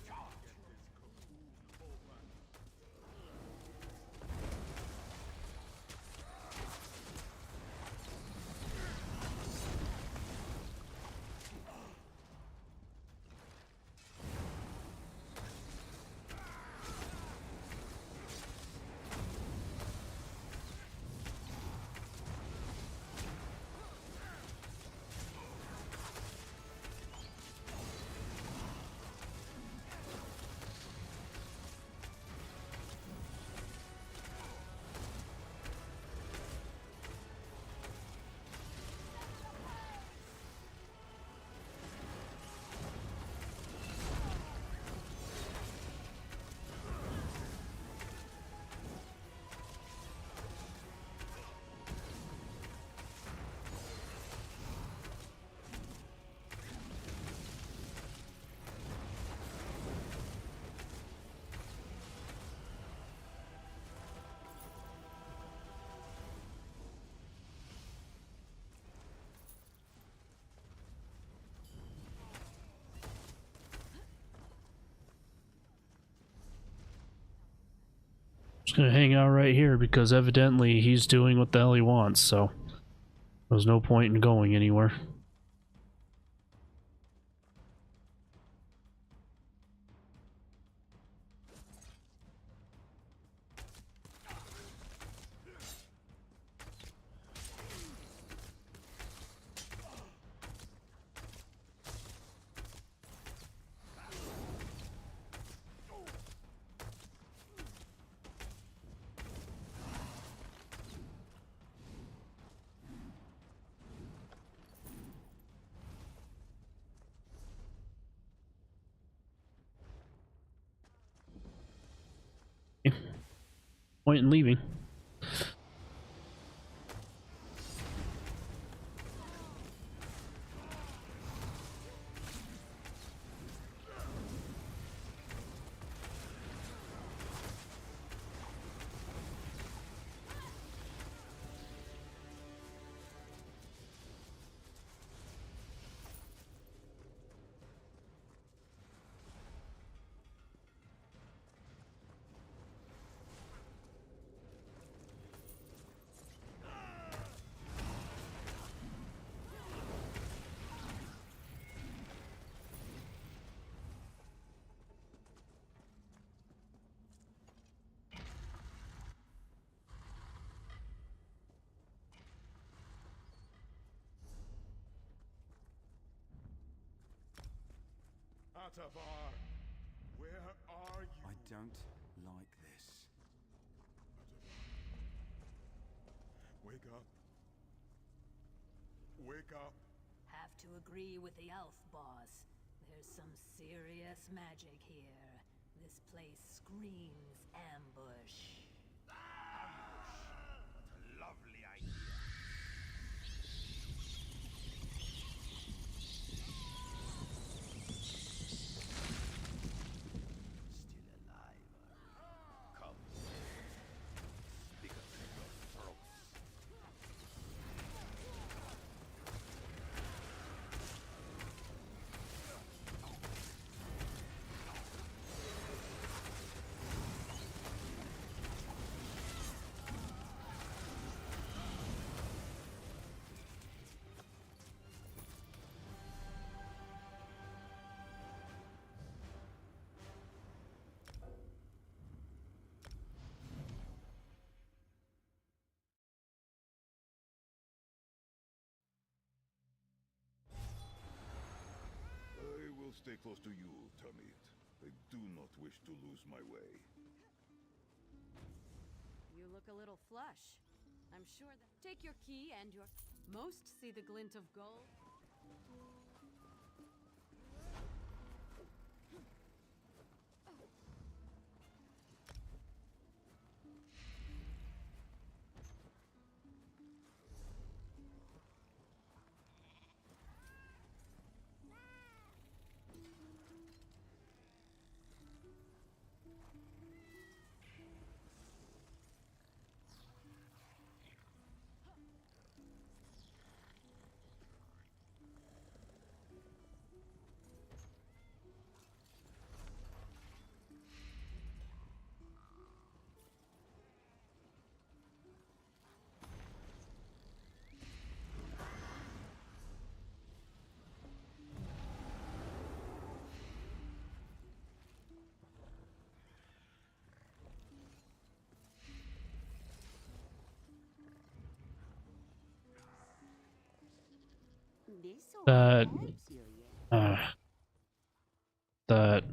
Get this cocoon open. Just gonna hang out right here because evidently he's doing what the hell he wants, so there's no point in going anywhere. Point in leaving. Atavar, where are you? I don't like this. Wake up. Wake up. Have to agree with the elf boss. There's some serious magic here. This place screams ambush. Lovely idea. Still alive. Come. Stick us in your throats. I will stay close to you, Tamit. I do not wish to lose my way. You look a little flush. I'm sure that. Take your key and your. Most see the glint of gold. That that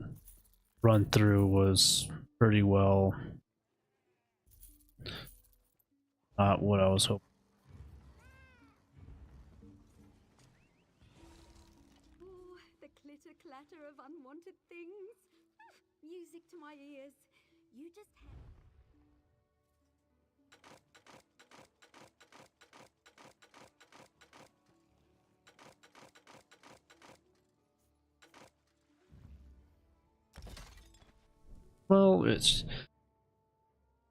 run through was pretty well not what I was hoping. Oh, the clitter clatter of unwanted things. Music to my ears. You just have. Well,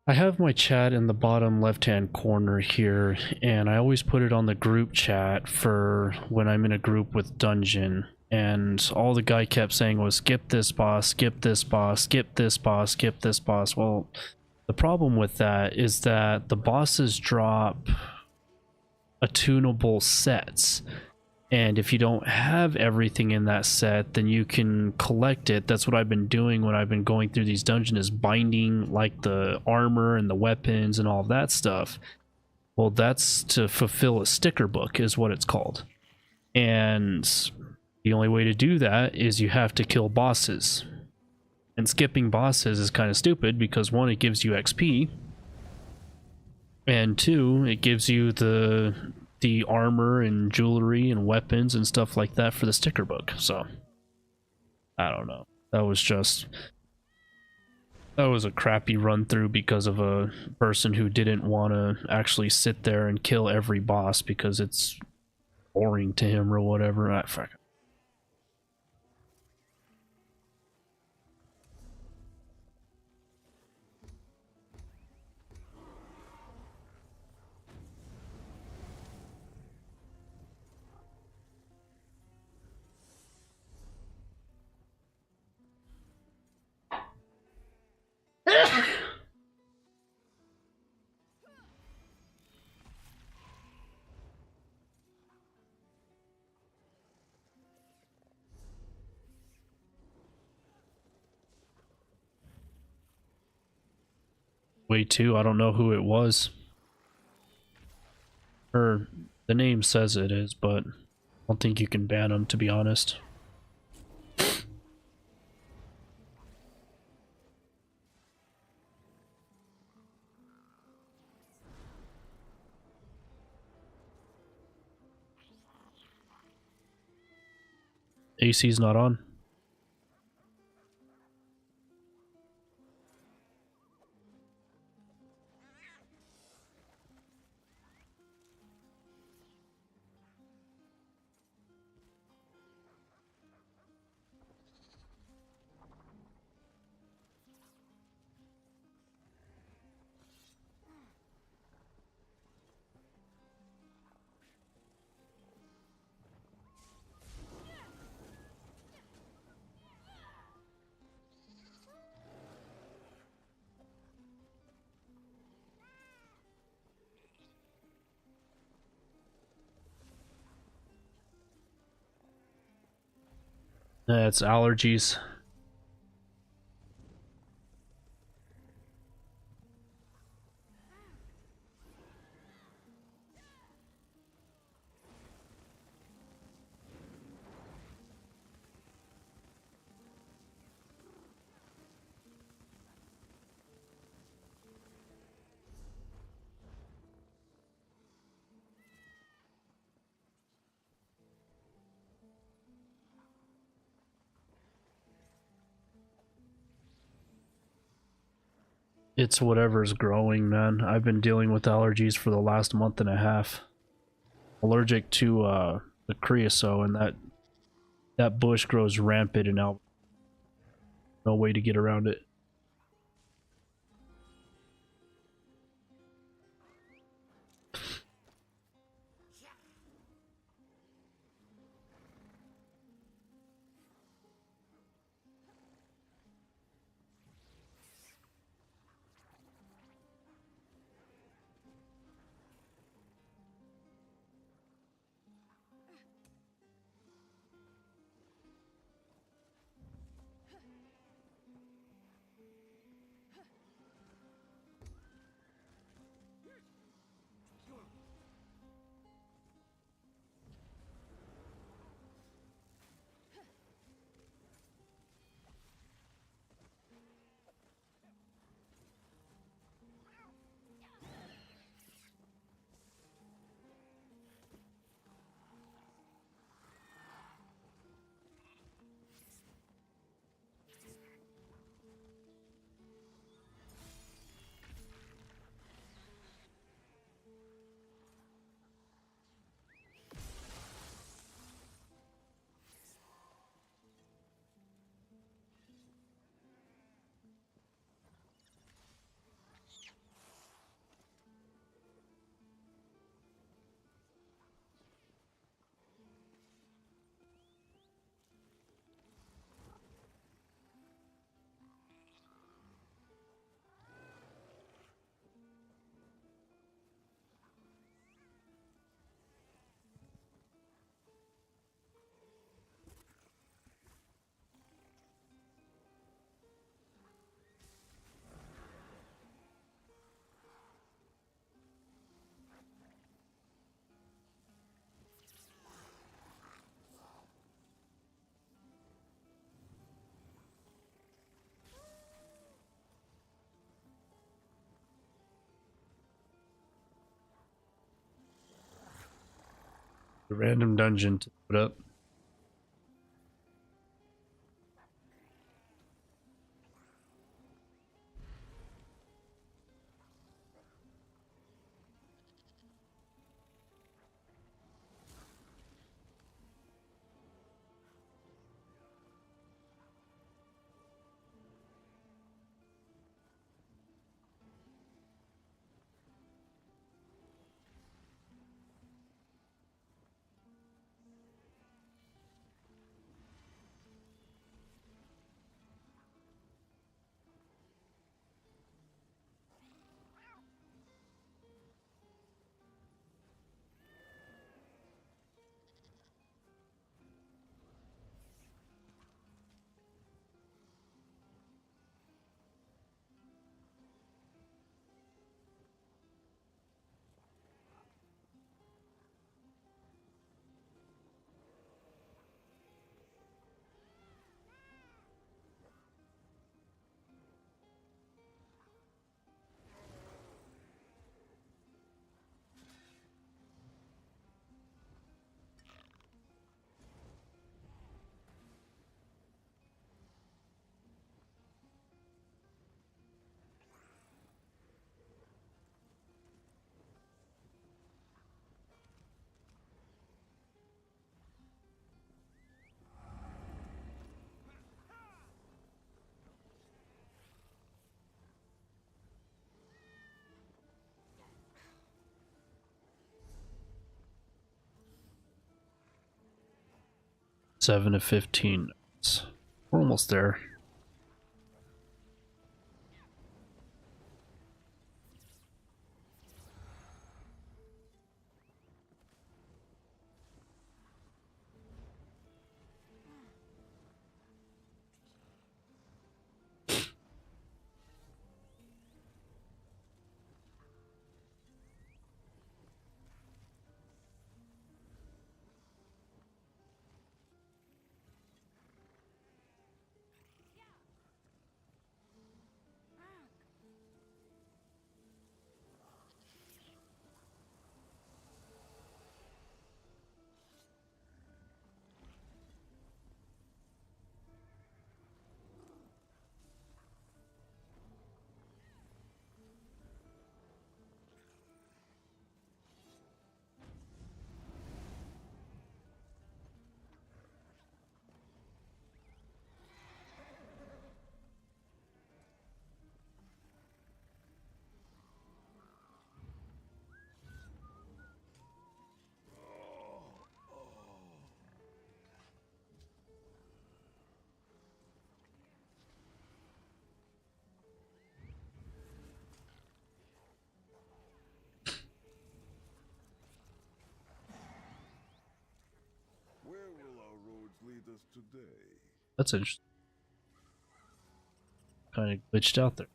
I have my chat in the bottom left-hand corner here, and I always put it on the group chat for when I'm in a group with Dungeon, and all the guy kept saying was skip this boss, skip this boss, skip this boss, skip this boss. Well, the problem with that is that the bosses drop attunable sets. And if you don't have everything in that set, then you can collect it. That's what I've been doing when I've been going through these dungeons, is binding like the armor and the weapons and all that stuff. Well, that's to fulfill a sticker book is what it's called. And the only way to do that is you have to kill bosses. And skipping bosses is kind of stupid because one, it gives you XP. And two, it gives you the armor and jewelry and weapons and stuff like that for the sticker book. So I don't know, that was a crappy run through because of a person who didn't want to actually sit there and kill every boss because it's boring to him or whatever. Fuck. Way too, I don't know who it was. Or the name says it is, but I don't think you can ban them, to be honest. AC's not on. It's allergies. It's whatever's growing, man. I've been dealing with allergies for the last month and a half. Allergic to the creosote, and that bush grows rampant, and now no way to get around it. The random dungeon to put up. Seven of 15. We're almost there. Where will our roads lead us today? That's interesting. Kind of glitched out there.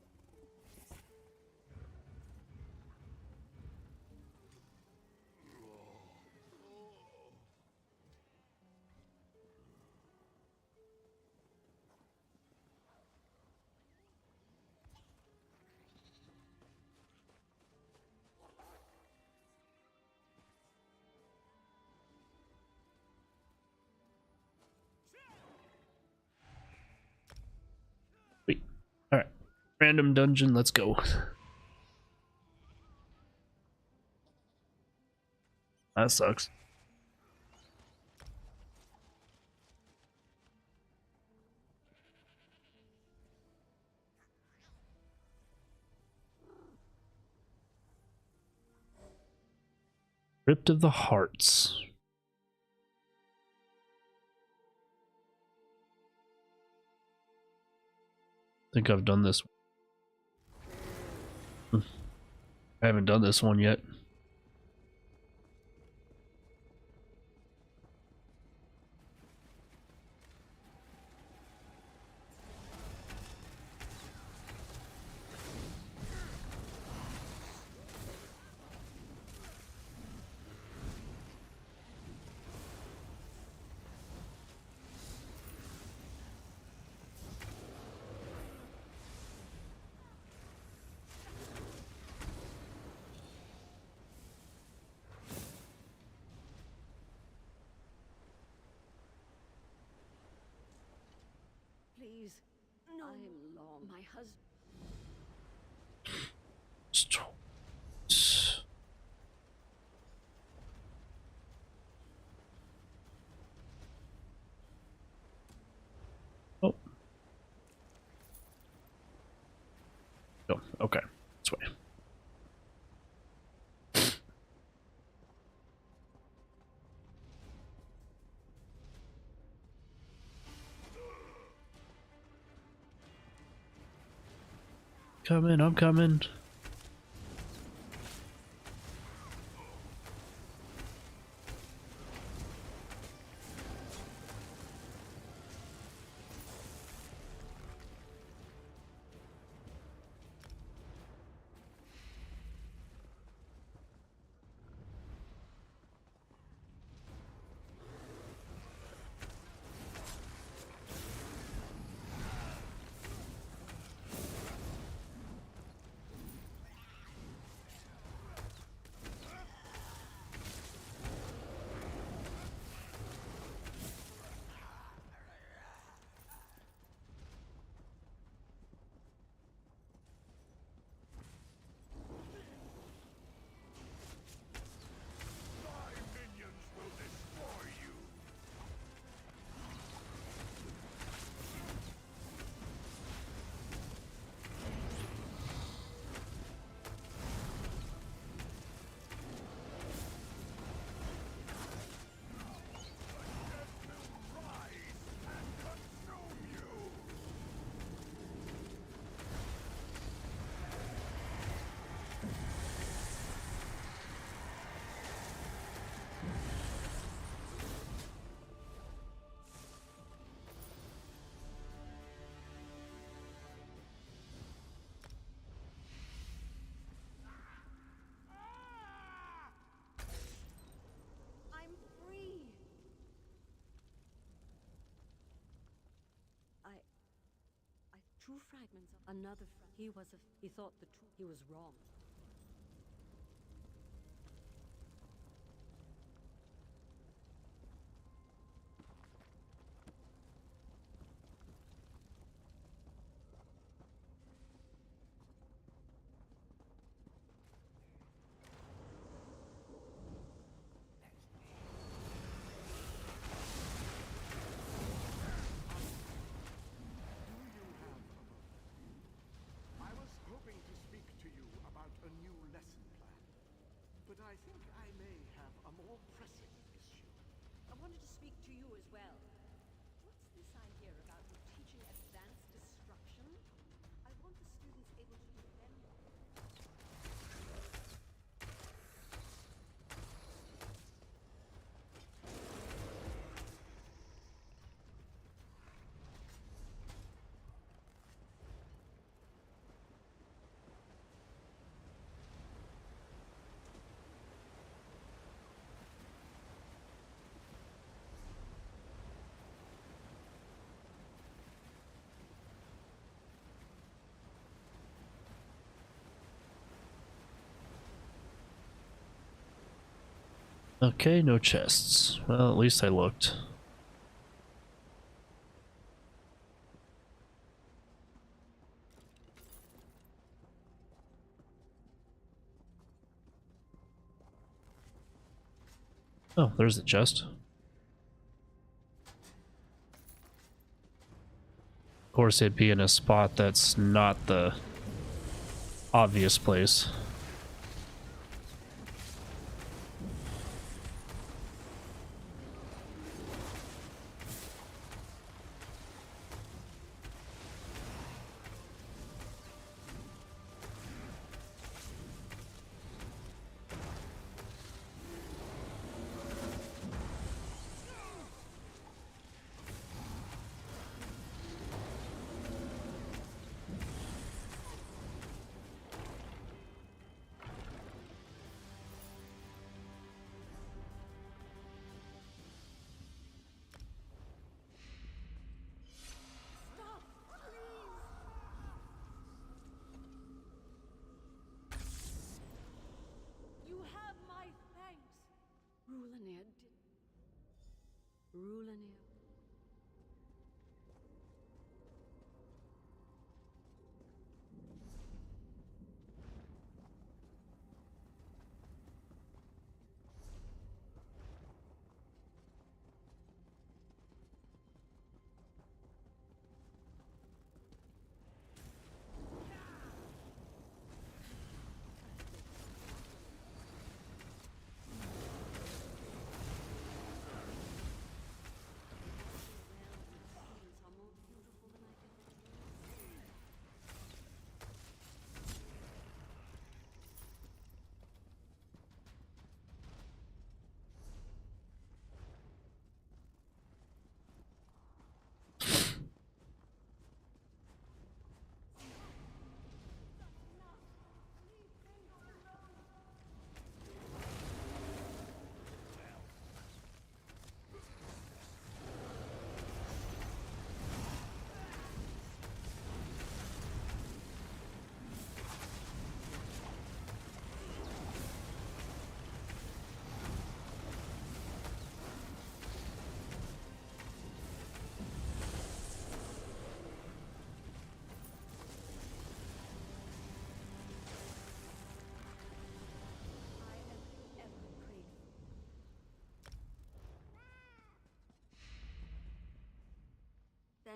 Wait. Alright. Random dungeon, let's go. That sucks. Crypt of the Hearts. I think I've done this one. I haven't done this one yet. I'm long. My husband. Oh. Oh, okay. This way. Coming, I'm coming. I'm free. I two fragments of another. He thought the two. He was wrong. I was hoping to speak to you about a new lesson plan, but I think I may have a more pressing issue. I wanted to speak to you as well. What's this I hear about you teaching advanced destruction? I want the students able to defend them. Okay, no chests. Well, at least I looked. Oh, there's the chest. Of course, it'd be in a spot that's not the obvious place.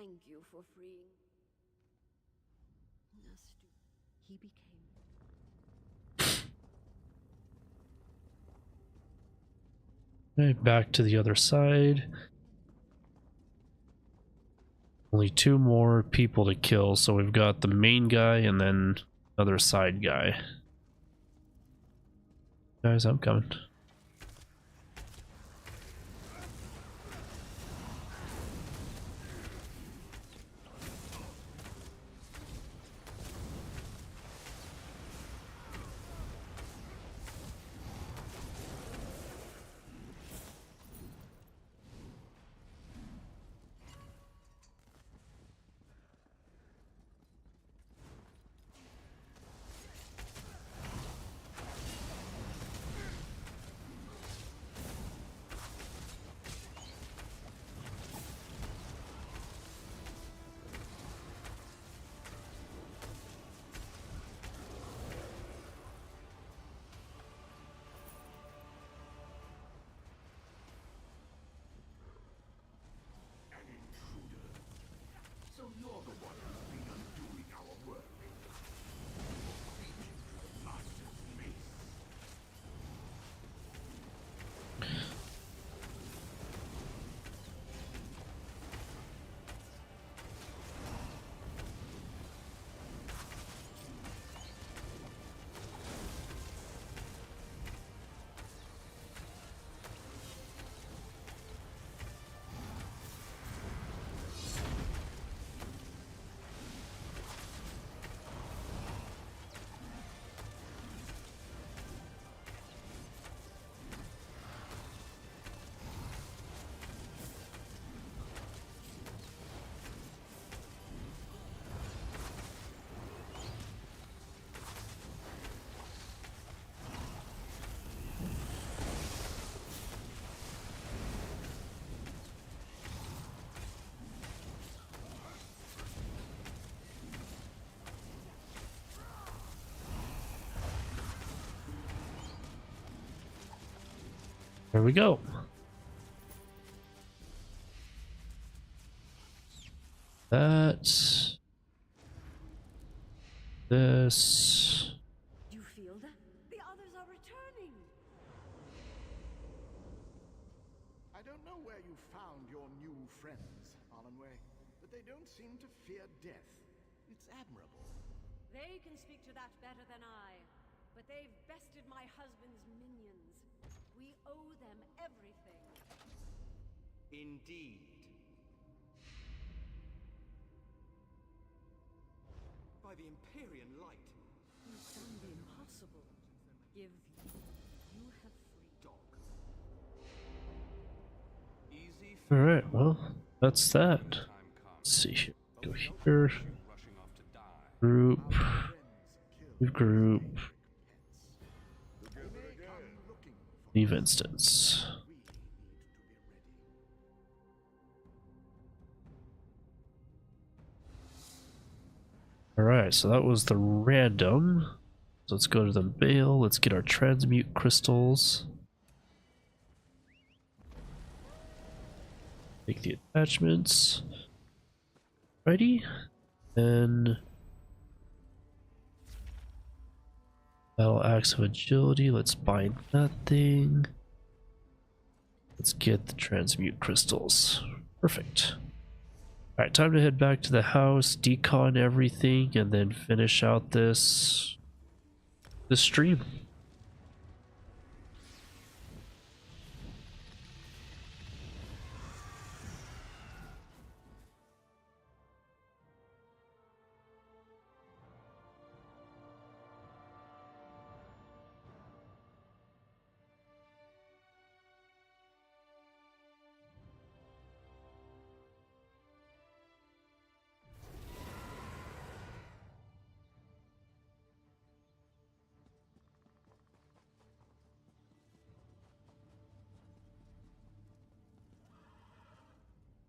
thank you for freeing Nastu. He became Okay, back to the other side. Only 2 more people to kill, so we've got the main guy and then another side guy. Guys, I'm coming. So you're the one who's been undoing our work. Master's mace. There we go. That's this. Do you feel that? The others are returning. I don't know where you found your new friends, Alanway, but they don't seem to fear death. It's admirable. They can speak to that better than I, but they've bested my husband's minions. We owe them everything. Indeed. By the Empyrean light, You've done the impossible. You have freed. dog. Easy. Alright, well, that's that. Time Let's comes. see here. Go But we don't here. want you rushing off to die. Group. Friends killed Group. pets. Together They again. come looking for Leave us. instance. We need to be ready. Alright, so that was the random. So let's go to the bale. Let's get our transmute crystals. Take the attachments. Righty. Then battle axe of agility. Let's bind that thing. Let's get the transmute crystals. Perfect. Alright, time to head back to the house, decon everything, and then finish out this stream.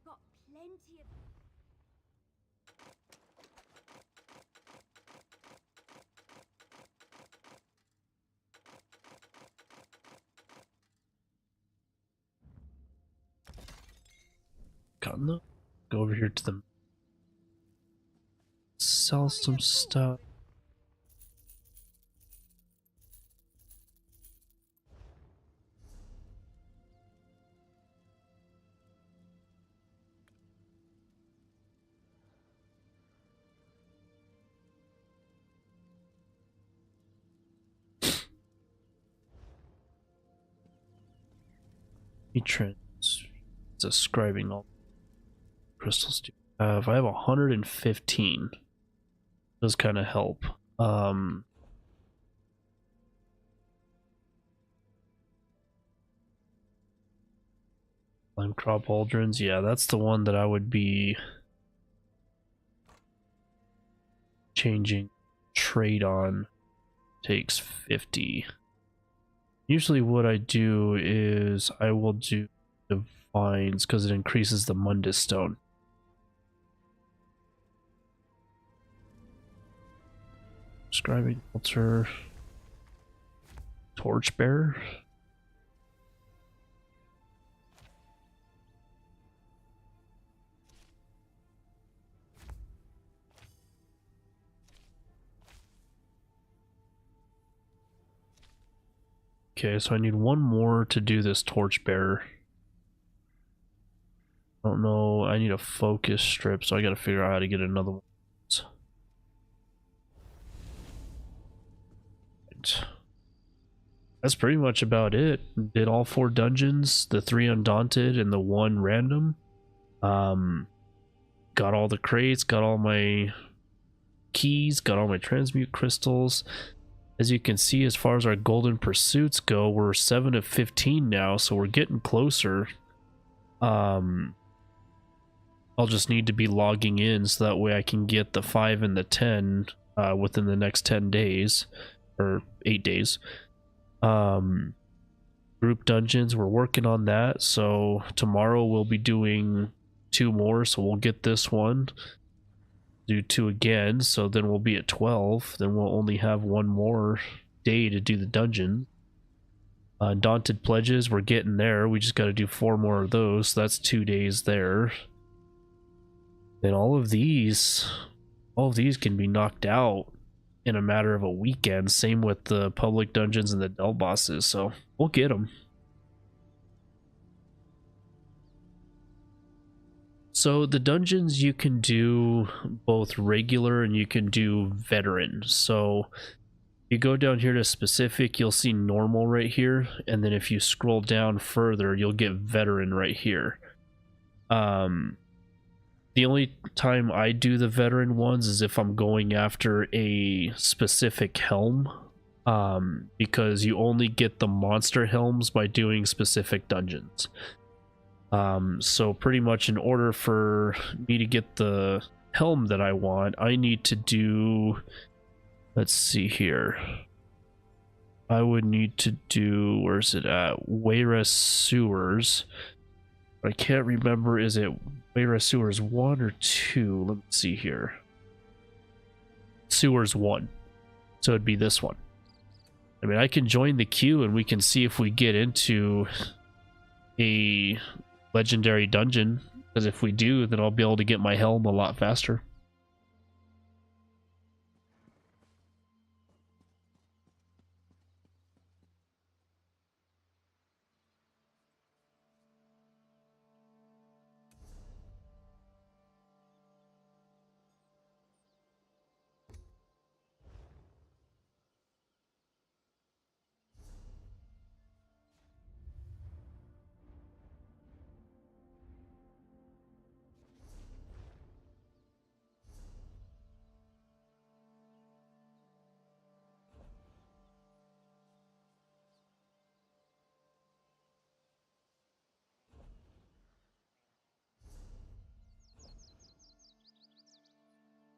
Got plenty of. Gotten them. Go over here to the sell some stuff. Trends. Describing all crystals do have. I have 115. Does kind of help. Lime crop pauldrons. Yeah, that's the one that I would be changing trade on. Takes 50. Usually what I do is I will do divines because it increases the Mundus stone. Scribing altar. Torchbearer. Okay, so I need one more to do this torchbearer. I don't know, I need a focus strip, so I gotta figure out how to get another one. That's pretty much about it. Did all 4 dungeons, the 3 undaunted and the 1 random. Got all the crates, got all my keys, got all my transmute crystals. As you can see, as far as our golden pursuits go, we're 7 of 15 now, so we're getting closer. I'll just need to be logging in so that way I can get the 5 and the 10 within the next 10 days or 8 days. Group dungeons, we're working on that, so tomorrow we'll be doing 2 more, so we'll get this one, do 2 again, so then we'll be at 12. Then we'll only have 1 more day to do the dungeon. Daunted pledges, we're getting there. We just got to do 4 more of those, so that's 2 days there. And all of these can be knocked out in a matter of a weekend. Same with the public dungeons and the Dell bosses, so we'll get them. So the dungeons, you can do both regular and you can do veteran. So you go down here to specific, you'll see normal right here, and then if you scroll down further, you'll get veteran right here. The only time I do the veteran ones is if I'm going after a specific helm, because you only get the monster helms by doing specific dungeons. So pretty much in order for me to get the helm that I want, I need to do, let's see here, I would need to do, where's it at, Wayra Sewers. I can't remember, is it Wayra Sewers 1 or 2? Let me see here. Sewers 1. So it'd be this one. I mean, I can join the queue and we can see if we get into a legendary dungeon, because if we do, then I'll be able to get my helm a lot faster.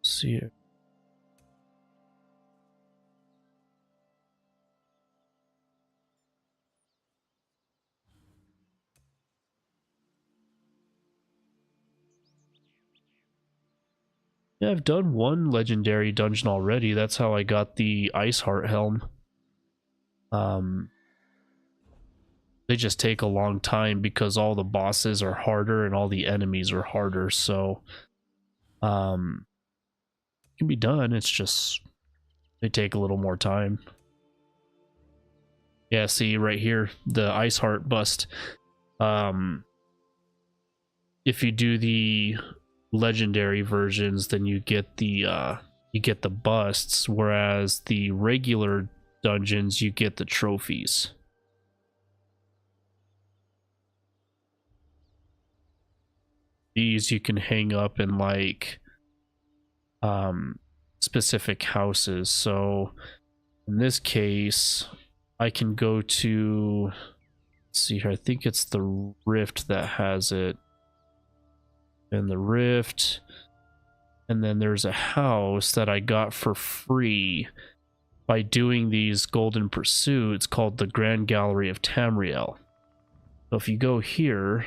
See it. Yeah, I've done 1 legendary dungeon already. That's how I got the Ice Heart helm. They just take a long time because all the bosses are harder and all the enemies are harder, so can be done. It's just they take a little more time. Yeah, see right here, the Ice Heart bust. If you do the legendary versions, then you get the busts, whereas the regular dungeons you get the trophies. These you can hang up in like specific houses. So in this case, I can go to, let's see here, I think it's the Rift that has it. And the Rift, and then there's a house that I got for free by doing these Golden Pursuits called the Grand Gallery of Tamriel. So if you go here,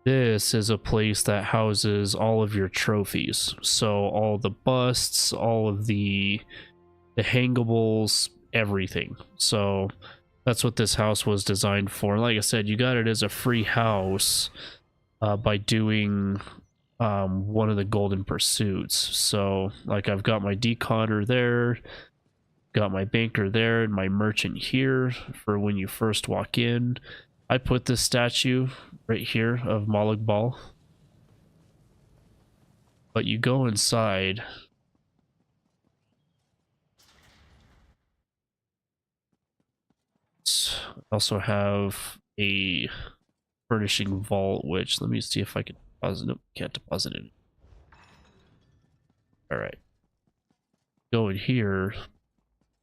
this is a place that houses all of your trophies. So all the busts, all of the hangables, everything. So that's what this house was designed for. Like I said, you got it as a free house by doing one of the Golden Pursuits. So like I've got my deconner there, got my banker there, and my merchant here for when you first walk in. I put this statue right here of Molag Bal. But you go inside. Also have a furnishing vault, which let me see if I can deposit. Nope, can't deposit it. Alright. Go in here,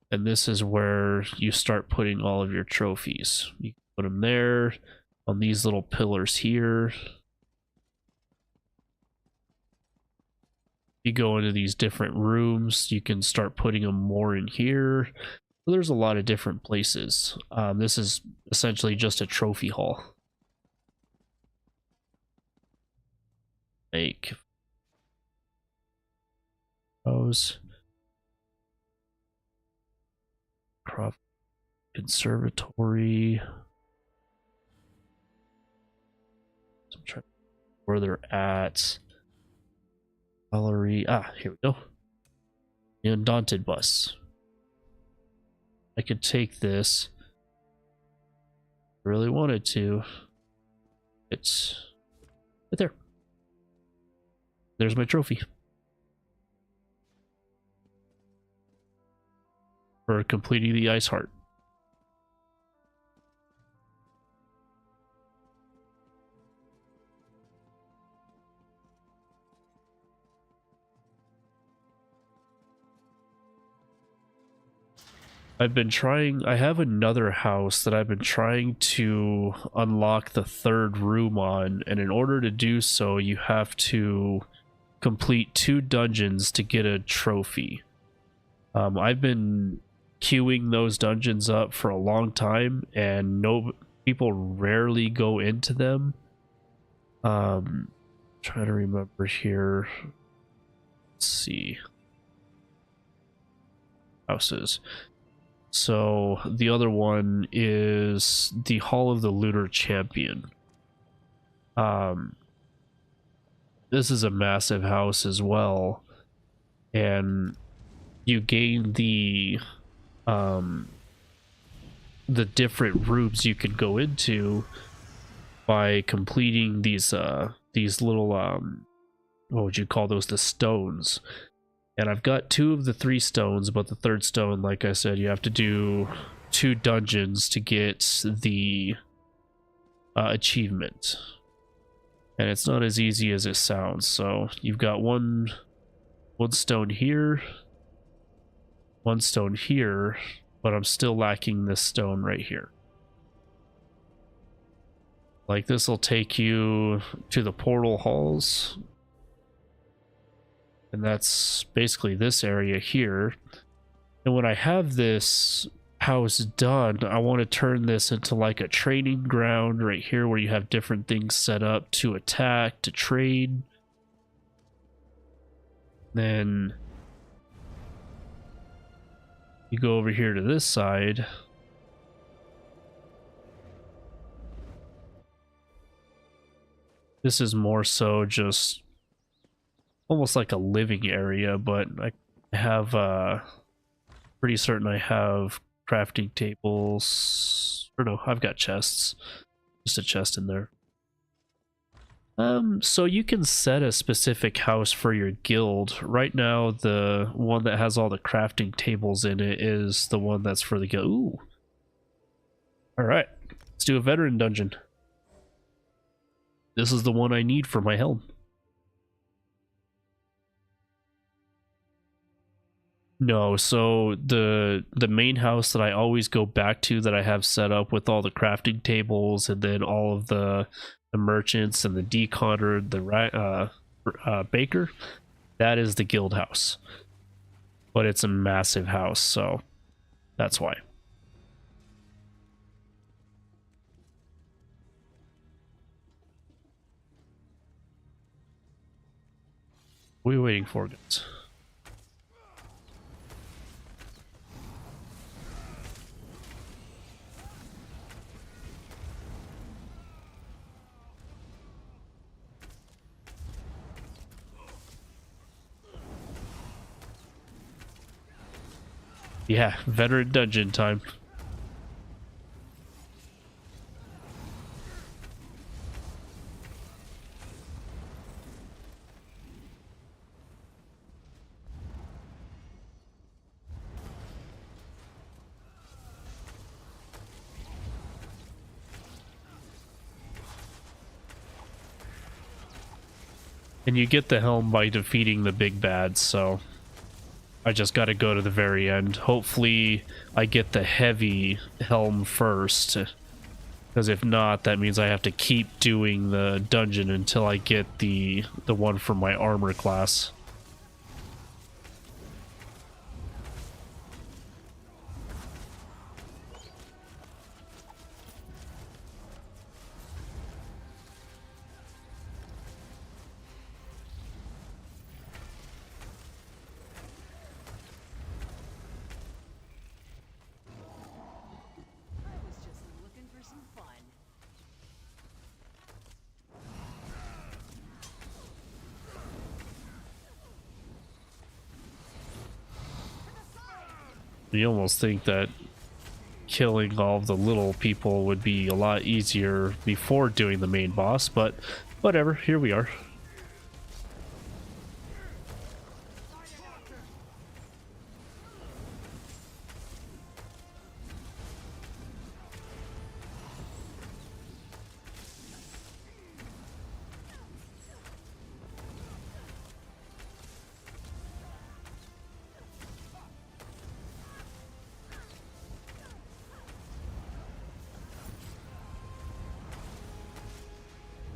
and this is where you start putting all of your trophies. You put them there on these little pillars here. You go into these different rooms, you can start putting them more in here. There's a lot of different places. This is essentially just a trophy hall. Like those. Conservatory. I'm trying where they're at. Gallery. Ah, here we go. The Undaunted bus. I could take this. I really wanted to. It's right there. There's my trophy. For completing the Ice Heart. I have another house that I've been trying to unlock the third room on, and in order to do so, you have to complete 2 dungeons to get a trophy. I've been queuing those dungeons up for a long time, and people rarely go into them. Trying to remember here. Let's see. Houses. So the other one is the Hall of the Lunar Champion. This is a massive house as well, and you gain the different rooms you can go into by completing these little what would you call those, the stones. And I've got 2 of the 3 stones, but the 3rd stone, like I said, you have to do 2 dungeons to get the achievement. And it's not as easy as it sounds. So you've got one stone here, 1 stone here, but I'm still lacking this stone right here. Like, this will take you to the portal halls. And that's basically this area here. And when I have this house done, I want to turn this into like a training ground right here where you have different things set up to attack, to trade. Then You go over here to this side. This is more so just almost like a living area, but I have pretty certain I have crafting tables. Or no, I've got chests. Just a chest in there. So you can set a specific house for your guild. Right now, the one that has all the crafting tables in it is the one that's for the guild. Ooh. Alright, let's do a veteran dungeon. This is the one I need for my helm. No, so the main house that I always go back to that I have set up with all the crafting tables and then all of the merchants and the decanter, the baker, that is the guild house. But it's a massive house, so that's why. What are we waiting for, guys? Yeah, veteran dungeon time. And you get the helm by defeating the big bads, so I just got to go to the very end. Hopefully I get the heavy helm first, because if not, that means I have to keep doing the dungeon until I get the one for my armor class. I was just looking for some fun. You almost think that killing all of the little people would be a lot easier before doing the main boss, but whatever, here we are.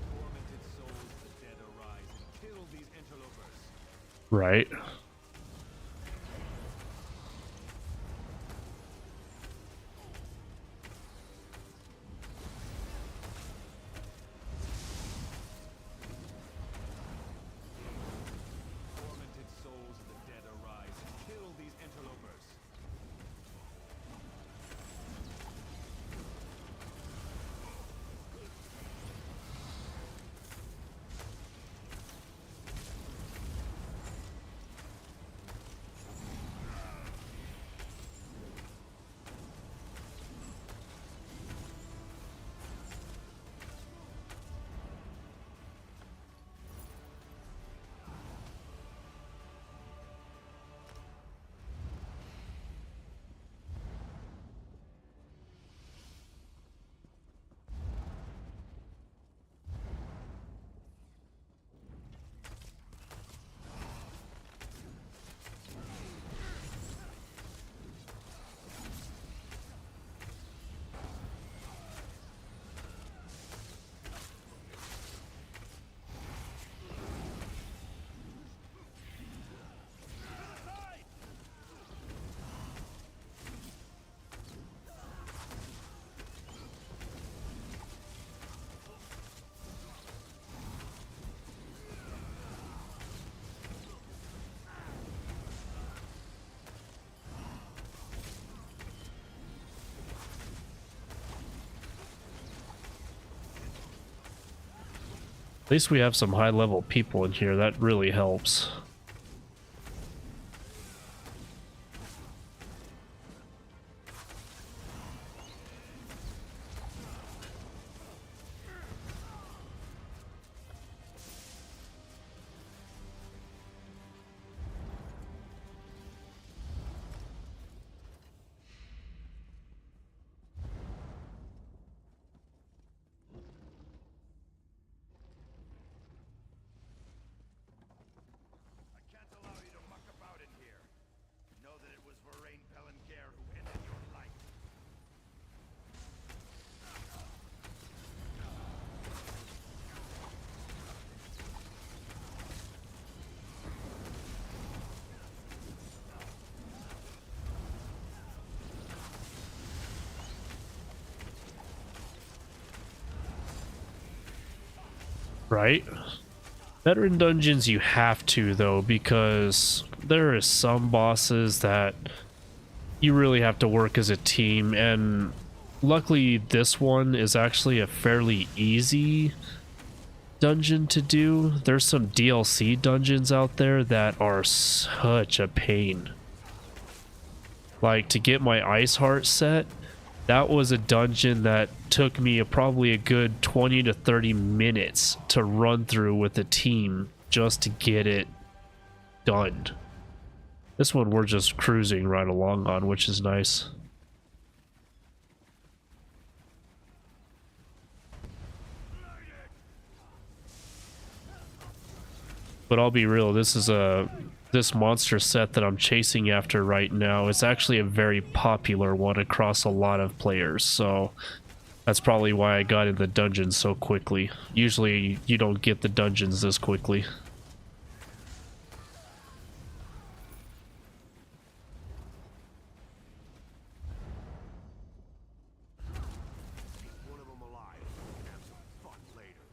Tormented souls, the dead arise and kill these interlopers. Right. Tormented souls of the dead arise and kill these interlopers. At least we have some high level people in here. That really helps. I can't allow you to muck about in here. Know that it was Varain Pelangair who ended your life. Right? Veteran dungeons you have to though, because there is some bosses that you really have to work as a team, and luckily this one is actually a fairly easy dungeon to do. There's some DLC dungeons out there that are such a pain. Like, to get my Ice Heart set, that was a dungeon that took me probably a good 20 to 30 minutes to run through with a team just to get it done. This one we're just cruising right along on, which is nice. But I'll be real, this monster set that I'm chasing after right now is actually a very popular one across a lot of players, so that's probably why I got in the dungeons so quickly. Usually you don't get the dungeons this quickly. One of them alive. Have some fun later.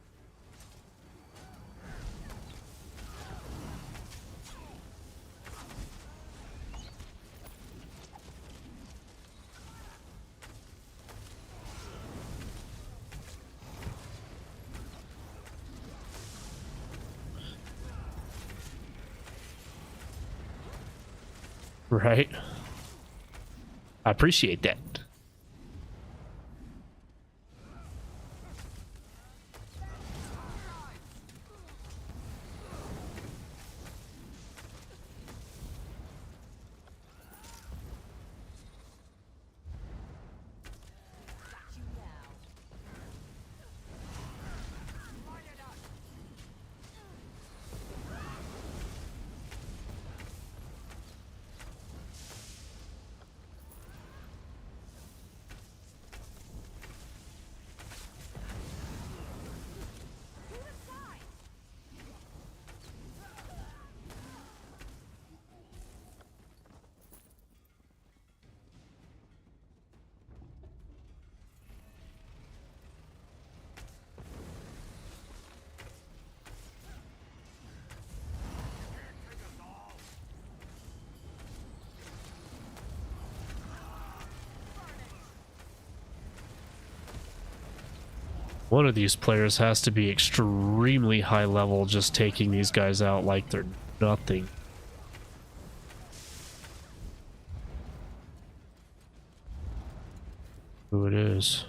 Right? I appreciate that. One of these players has to be extremely high level, just taking these guys out like they're nothing. Who it is?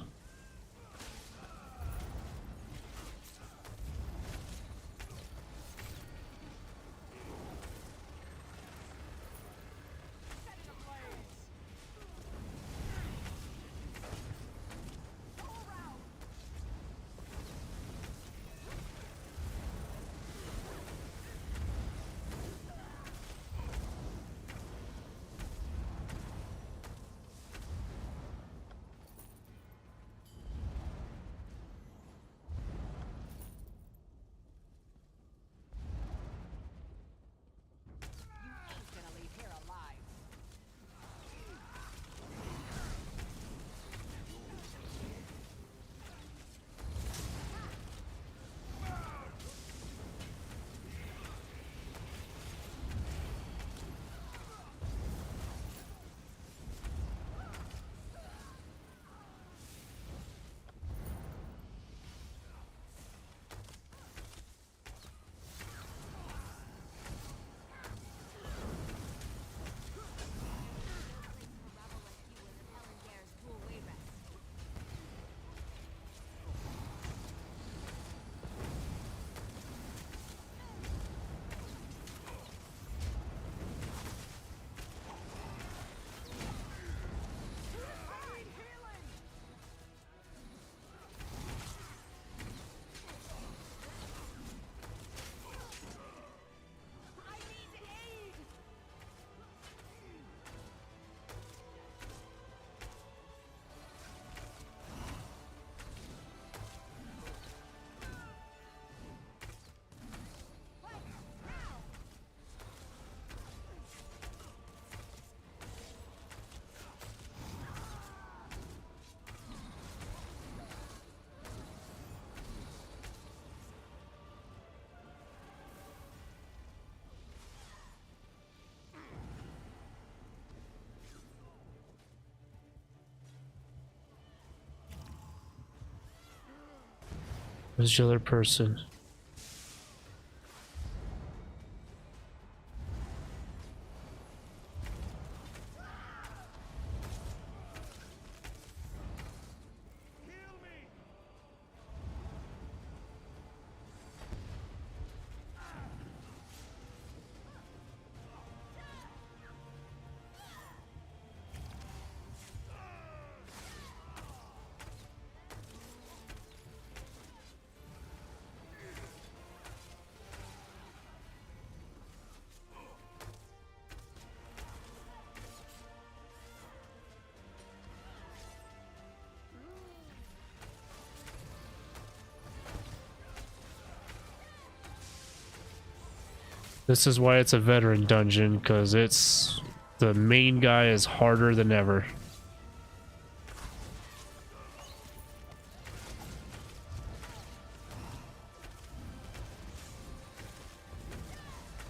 Who's the other person? This is why it's a veteran dungeon, because it's the main guy is harder than ever.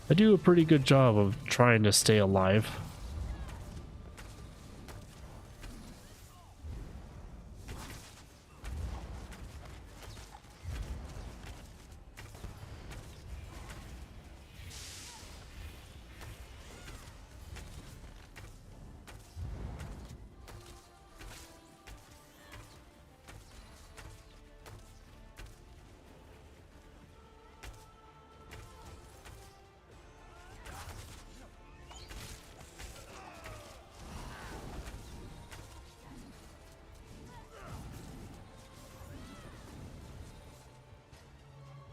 I do a pretty good job of trying to stay alive.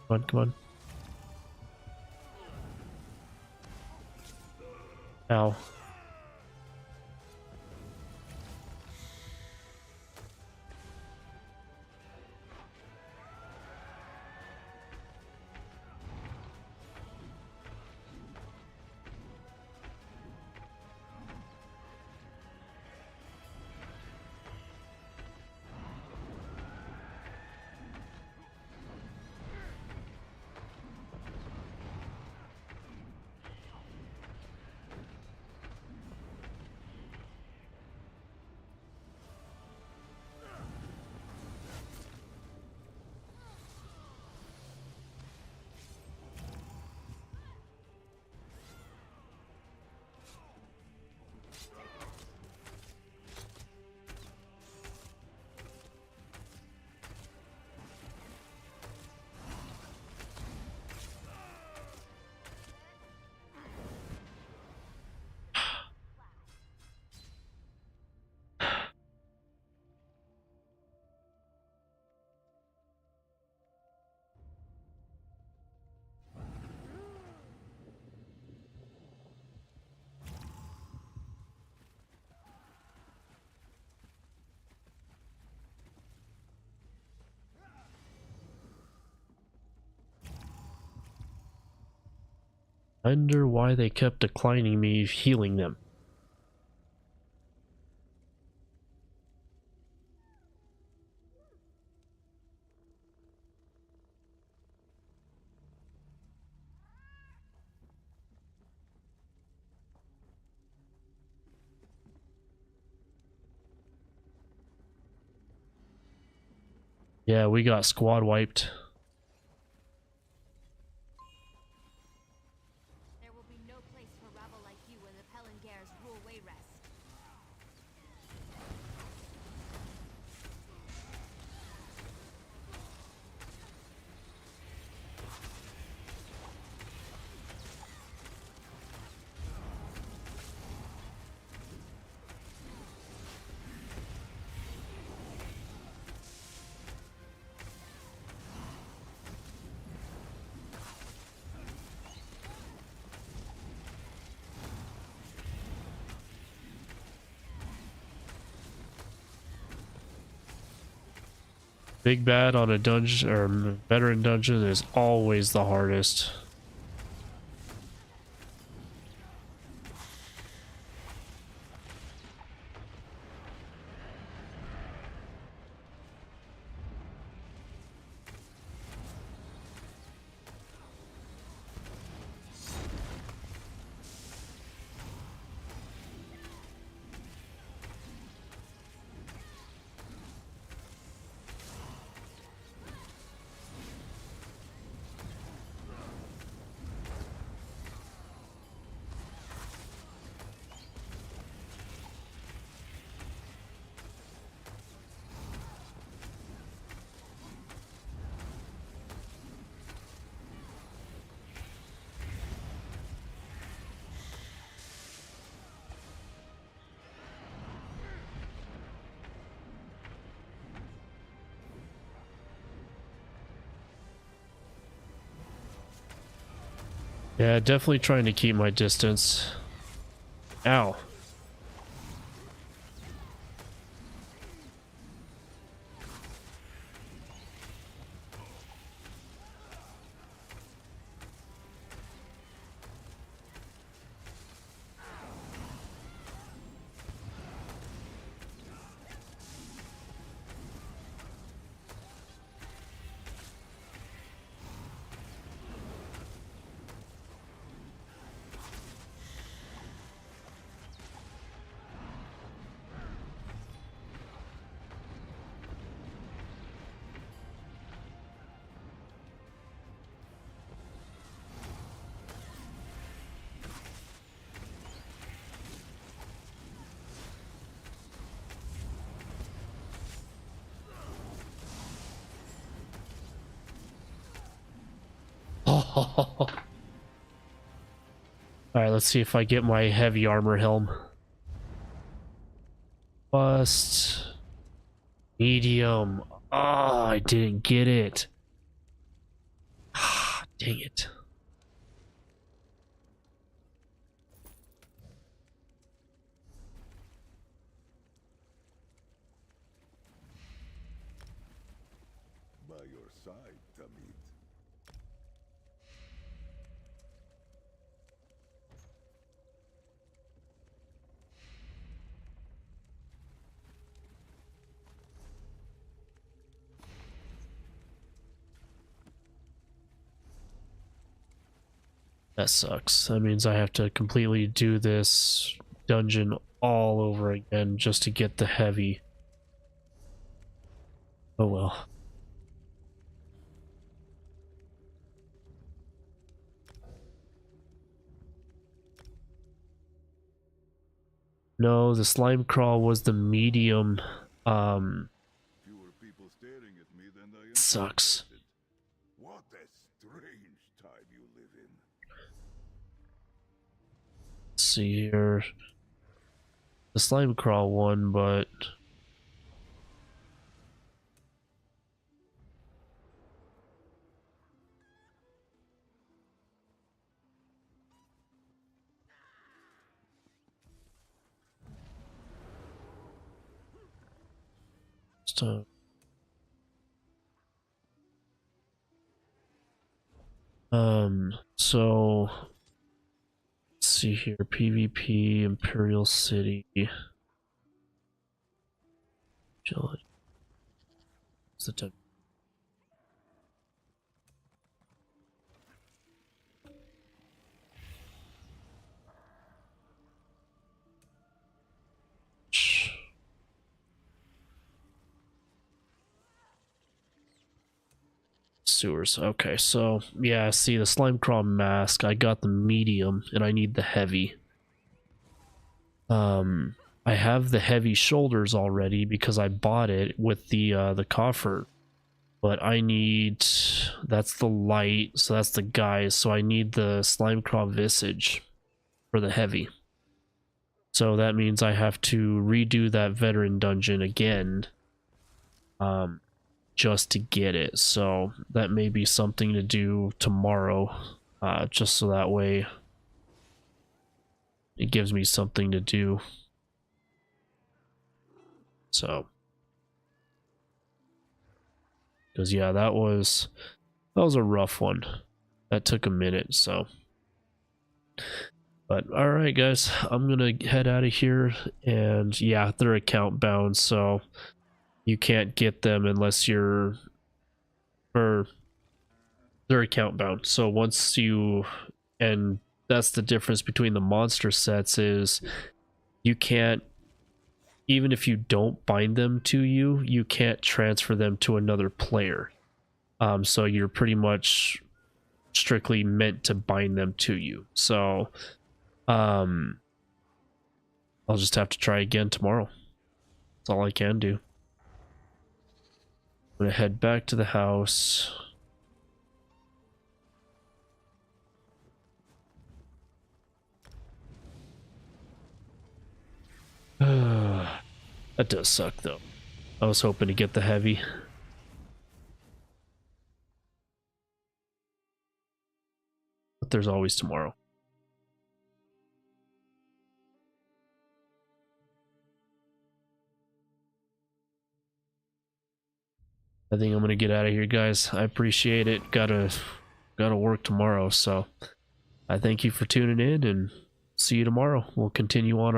Come on, come on. Ow. I wonder why they kept declining me healing them. Yeah, we got squad wiped. There will be no place for rabble like you when the Pelengairs rule Wayrest. Big bad on a dungeon or veteran dungeon is always the hardest. Yeah, definitely trying to keep my distance. Ow. All right, let's see if I get my heavy armor helm. Bust. Medium. Oh, I didn't get it. Dang it. By your side, Tamid. That sucks. That means I have to completely do this dungeon all over again just to get the heavy. Oh well. No, the slime crawl was the medium. Fewer people staring at me than I Sucks. anticipated. What a strange time you live in. Let's see here. The slime crawl one, but so so let's see here. PvP Imperial City. Agility. What's the type? Sewers. Okay, so yeah, see the slime crawl mask. I got the medium, and I need the heavy. I have the heavy shoulders already because I bought it with the coffer, but I need that's the light, so that's the guise. So I need the slime crawl visage for the heavy. So that means I have to redo that veteran dungeon again. Just to get it, so that may be something to do tomorrow, just so that way it gives me something to do. So, because yeah, that was a rough one. That took a minute, so. But all right, guys, I'm gonna head out of here, and yeah, they're account bound, so you can't get them unless you're, or they're account bound. So once you, and that's the difference between the monster sets, is you can't, even if you don't bind them to you, you can't transfer them to another player. So you're pretty much strictly meant to bind them to you. So I'll just have to try again tomorrow. That's all I can do. I'm gonna head back to the house. That does suck though. I was hoping to get the heavy. What there's always tomorrow. I think I'm gonna get out of here, guys. I appreciate it. Gotta work tomorrow, so I thank you for tuning in, and see you tomorrow. We'll continue on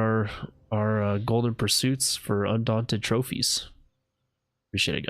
our golden pursuits for undaunted trophies. Appreciate it, guys.